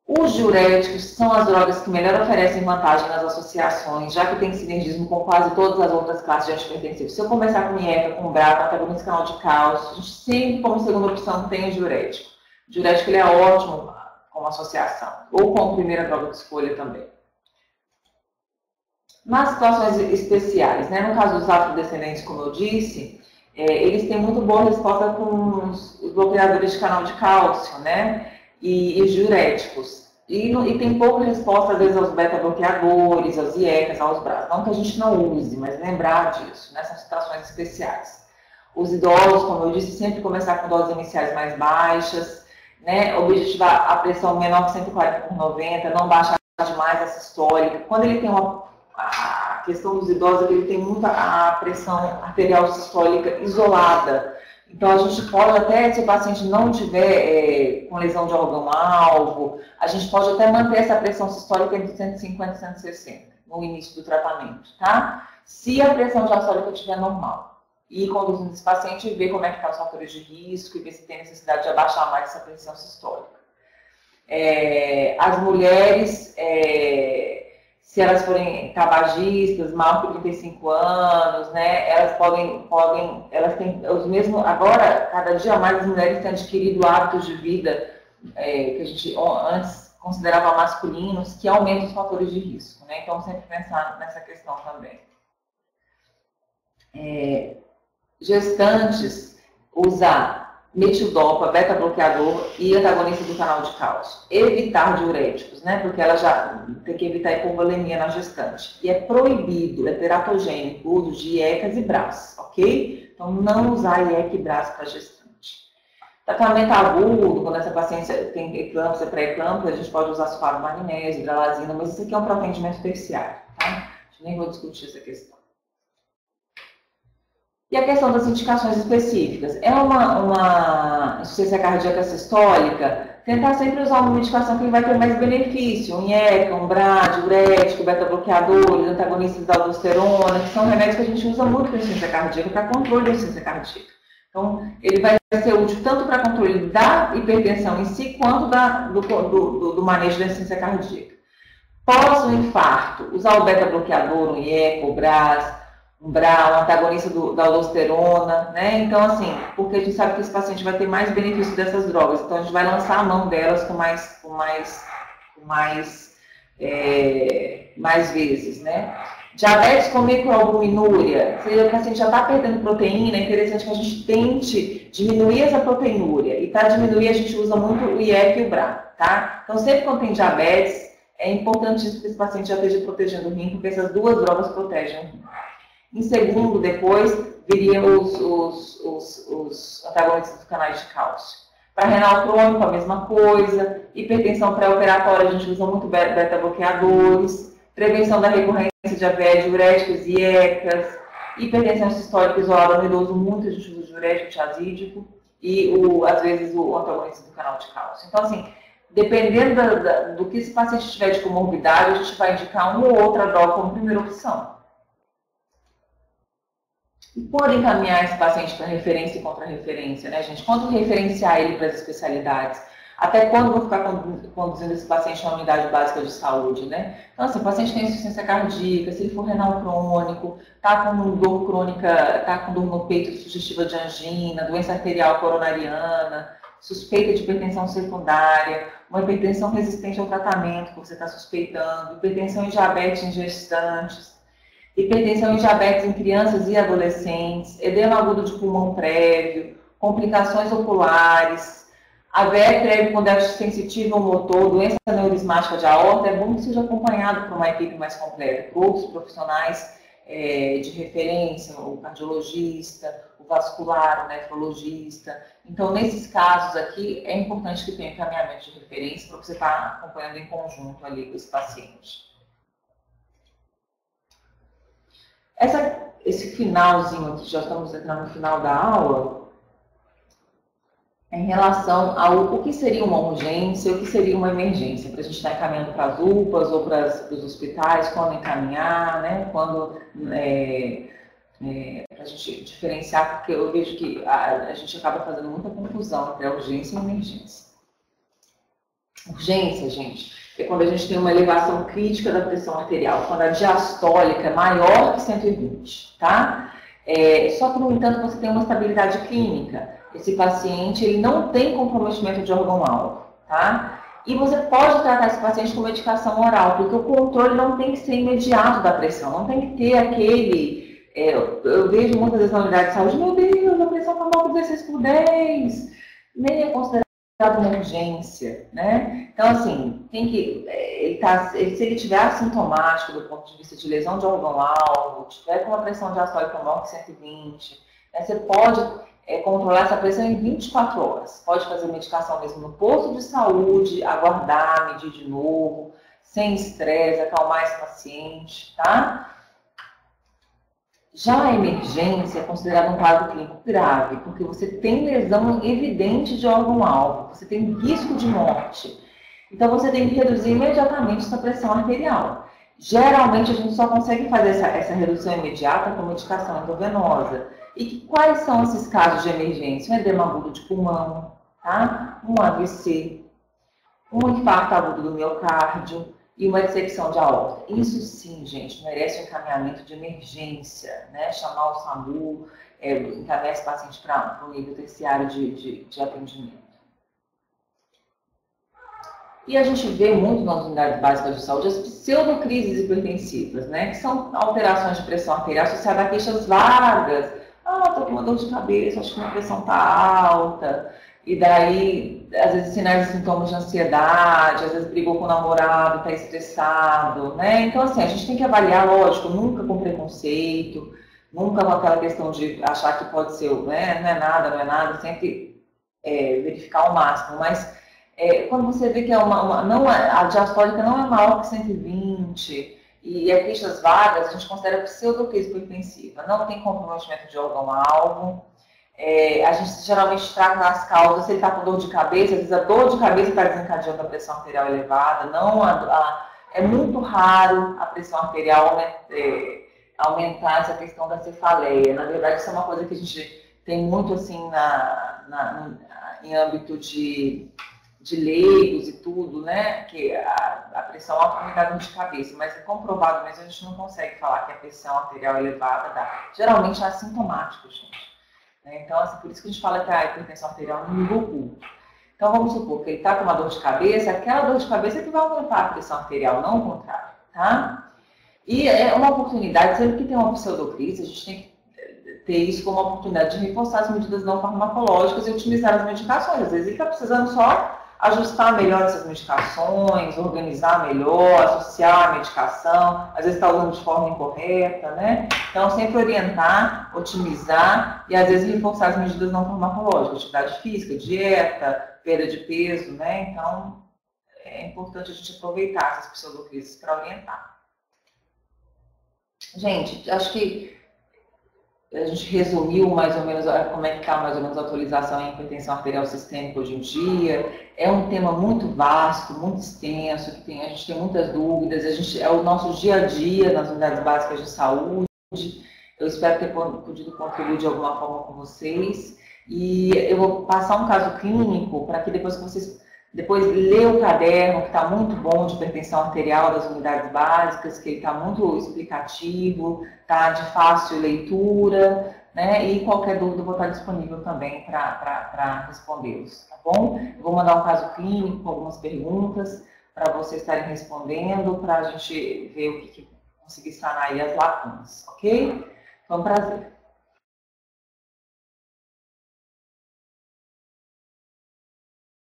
Os diuréticos são as drogas que melhor oferecem vantagem nas associações, já que tem sinergismo com quase todas as outras classes de antihipertensivos. Se eu começar com IECA, com BRA, com antagonista canal de cálcio, a gente sempre, como segunda opção, tem o diurético. O diurético ele é ótimo como associação, ou como primeira droga de escolha também. Nas situações especiais, né, no caso dos afrodescendentes, como eu disse, eles têm muito boa resposta com os bloqueadores de canal de cálcio, né? E os diuréticos. E tem pouca resposta, às vezes, aos beta-bloqueadores, aos IECAs, aos BRAs. Não que a gente não use, mas lembrar disso, nessas situações especiais. Os idosos, como eu disse, sempre começar com doses iniciais mais baixas, né? Objetivar a pressão menor que 140/90, não baixar demais a sistólica. Quando ele tem a questão dos idosos é que ele tem muita a pressão arterial sistólica isolada. Então, a gente pode até, se o paciente não tiver com lesão de órgão-alvo, a gente pode até manter essa pressão sistólica entre 150 e 160 no início do tratamento, tá? Se a pressão diastólica estiver normal. E conduzindo esse paciente, ver como é que estão os fatores de risco e ver se tem necessidade de abaixar mais essa pressão sistólica. As mulheres, se elas forem tabagistas, maior que 35 anos, né, elas elas têm os mesmos, agora, cada dia mais as mulheres têm adquirido hábitos de vida que a gente antes considerava masculinos, que aumentam os fatores de risco, né, então sempre pensar nessa questão também. Gestantes, usar metildopa, beta-bloqueador e antagonista do canal de cálcio. Evitar diuréticos, né? Porque ela já tem que evitar hipovolemia na gestante. E é proibido, é teratogênico, o uso de IECAS e BRAS, ok? Então, não usar IECA e BRAS para gestante. Tratamento agudo, quando essa paciente tem eclâmpsia, pré-eclâmpsia, a gente pode usar sulfato de magnésio, hidralazina, mas isso aqui é um atendimento terciário, tá? Eu nem vou discutir essa questão. E a questão das indicações específicas. É uma insuficiência cardíaca sistólica, tentar sempre usar uma medicação que vai ter mais benefício, um IECA, um BRA, diurético, beta-bloqueadores, antagonistas da aldosterona, que são remédios que a gente usa muito para insuficiência cardíaca, para controle da insuficiência cardíaca. Então, ele vai ser útil tanto para controle da hipertensão em si, quanto do manejo da insuficiência cardíaca. Pós o infarto, usar o beta-bloqueador, um IECA, o BRAS, um antagonista da aldosterona, né? Então, assim, porque a gente sabe que esse paciente vai ter mais benefício dessas drogas, então a gente vai lançar a mão delas mais vezes, né? Diabetes com microalbuminúria, se o paciente já está perdendo proteína, é interessante que a gente tente diminuir essa proteinúria, e para diminuir a gente usa muito o IECA e o BRA, tá? Então, sempre quando tem diabetes, é importante que esse paciente já esteja protegendo o rim, porque essas duas drogas protegem o rim. Em segundo, depois, viriam os antagonistas dos canais de cálcio. Para renal crônico, a mesma coisa. Hipertensão pré-operatória, a gente usa muito beta-bloqueadores. Prevenção da recorrência de AVE, diuréticos e IECAS. Hipertensão sistólica isolada no idoso, muito a gente usa diurético tiazídico. E, às vezes, o antagonista do canal de cálcio. Então, assim, dependendo do que esse paciente tiver de comorbidade, a gente vai indicar uma ou outra droga como primeira opção. E por encaminhar esse paciente para referência e contra-referência, né, gente? Quando referenciar ele para as especialidades? Até quando vou ficar conduzindo esse paciente a uma unidade básica de saúde, né? Então, assim, o paciente tem insuficiência cardíaca, se ele for renal crônico, está com dor crônica, está com dor no peito sugestiva de angina, doença arterial coronariana, suspeita de hipertensão secundária, uma hipertensão resistente ao tratamento que você está suspeitando, hipertensão e diabetes em gestantes, hipertensão e diabetes em crianças e adolescentes, edema agudo de pulmão prévio, complicações oculares, AVE prévio com déficit sensitivo ou motor, doença neurismática de aorta, é bom que seja acompanhado por uma equipe mais completa, por outros profissionais de referência, o cardiologista, o vascular, o nefrologista. Então, nesses casos aqui, é importante que tenha encaminhamento de referência para você estar acompanhando em conjunto ali com esse paciente. Esse finalzinho aqui, já estamos entrando no final da aula, em relação ao o que seria uma urgência e o que seria uma emergência, para a gente estar encaminhando para as UPAs ou para os hospitais, quando encaminhar, né, quando, para a gente diferenciar, porque eu vejo que a gente acaba fazendo muita confusão entre a urgência e a emergência. Urgência, gente, é quando a gente tem uma elevação crítica da pressão arterial, quando a diastólica é maior que 120, tá? Só que, no entanto, você tem uma estabilidade clínica. Esse paciente, ele não tem comprometimento de órgão-alvo, tá? E você pode tratar esse paciente com medicação oral, porque o controle não tem que ser imediato da pressão, não tem que ter aquele... eu vejo muitas vezes na unidade de saúde, meu Deus, a pressão está mal 16/10, nem é considerado uma urgência, né? Então, assim, tem que, se ele tiver assintomático do ponto de vista de lesão de órgão-alvo, tiver com uma pressão diastólica maior que 120, Você pode controlar essa pressão em 24 horas. Pode fazer medicação mesmo no posto de saúde, aguardar, medir de novo, sem estresse, acalmar esse paciente, tá? Já a emergência é considerada um quadro clínico grave, porque você tem lesão evidente de órgão-alvo, você tem risco de morte. Então, você tem que reduzir imediatamente essa pressão arterial. Geralmente, a gente só consegue fazer essa redução imediata com medicação endovenosa. E quais são esses casos de emergência? Um edema agudo de pulmão, tá? Um AVC, um infarto agudo do miocárdio e uma dissecção de aorta. Isso sim, gente, merece um encaminhamento de emergência, né? Chamar o SAMU, encaminhar esse paciente para um nível terciário de atendimento. E a gente vê muito nas unidades básicas de saúde as pseudocrises hipertensivas, né? Que são alterações de pressão arterial associadas a queixas vagas. Ah, tô com uma dor de cabeça, acho que minha pressão tá alta. E daí, às vezes, sinais e sintomas de ansiedade, às vezes brigou com o namorado, está estressado, né? Então, assim, a gente tem que avaliar, lógico, nunca com preconceito, nunca com aquela questão de achar que pode ser, né? Não é nada, sempre verificar ao máximo. Mas quando você vê que a diastólica não é maior que 120 e é queixas vagas, a gente considera pseudocrise hipertensiva. Não tem comprometimento de órgão-alvo. A gente geralmente trata as causas, se ele está com dor de cabeça, às vezes a dor de cabeça está desencadeando a pressão arterial elevada, é muito raro a pressão arterial aumentar essa questão da cefaleia. Na verdade, isso é uma coisa que a gente tem muito assim em âmbito de leigos e tudo, né, que a pressão alta também dá dor de cabeça, mas é comprovado mesmo, a gente não consegue falar que a pressão arterial elevada dá. Geralmente é assintomático, gente. Então, assim, por isso que a gente fala que a hipertensão arterial no nível oculto. Então, vamos supor que ele está com uma dor de cabeça, aquela dor de cabeça é que vai aumentar a pressão arterial, não o contrário, tá? E é uma oportunidade, sempre que tem uma pseudocrise, a gente tem que ter isso como uma oportunidade de reforçar as medidas não farmacológicas e otimizar as medicações. Às vezes ele está precisando só ajustar melhor essas medicações, organizar melhor, associar a medicação, às vezes está usando de forma incorreta, né? Então, sempre orientar, otimizar e, às vezes, reforçar as medidas não farmacológicas, atividade física, dieta, perda de peso, né? Então, é importante a gente aproveitar essas pseudocrises para orientar. Gente, acho que a gente resumiu mais ou menos como é que está mais ou menos a atualização em hipertensão arterial sistêmica hoje em dia. É um tema muito vasto, muito extenso, a gente tem muitas dúvidas, é o nosso dia a dia nas unidades básicas de saúde. Eu espero ter podido contribuir de alguma forma com vocês. E eu vou passar um caso clínico para que depois vocês lê o caderno, que está muito bom, de hipertensão arterial das unidades básicas, que ele está muito explicativo, está de fácil leitura, né? E qualquer dúvida eu vou estar disponível também para respondê-los, tá bom? Eu vou mandar um caso clínico com algumas perguntas para vocês estarem respondendo, para a gente ver o que conseguir sanar aí as lacunas, ok? Foi um prazer.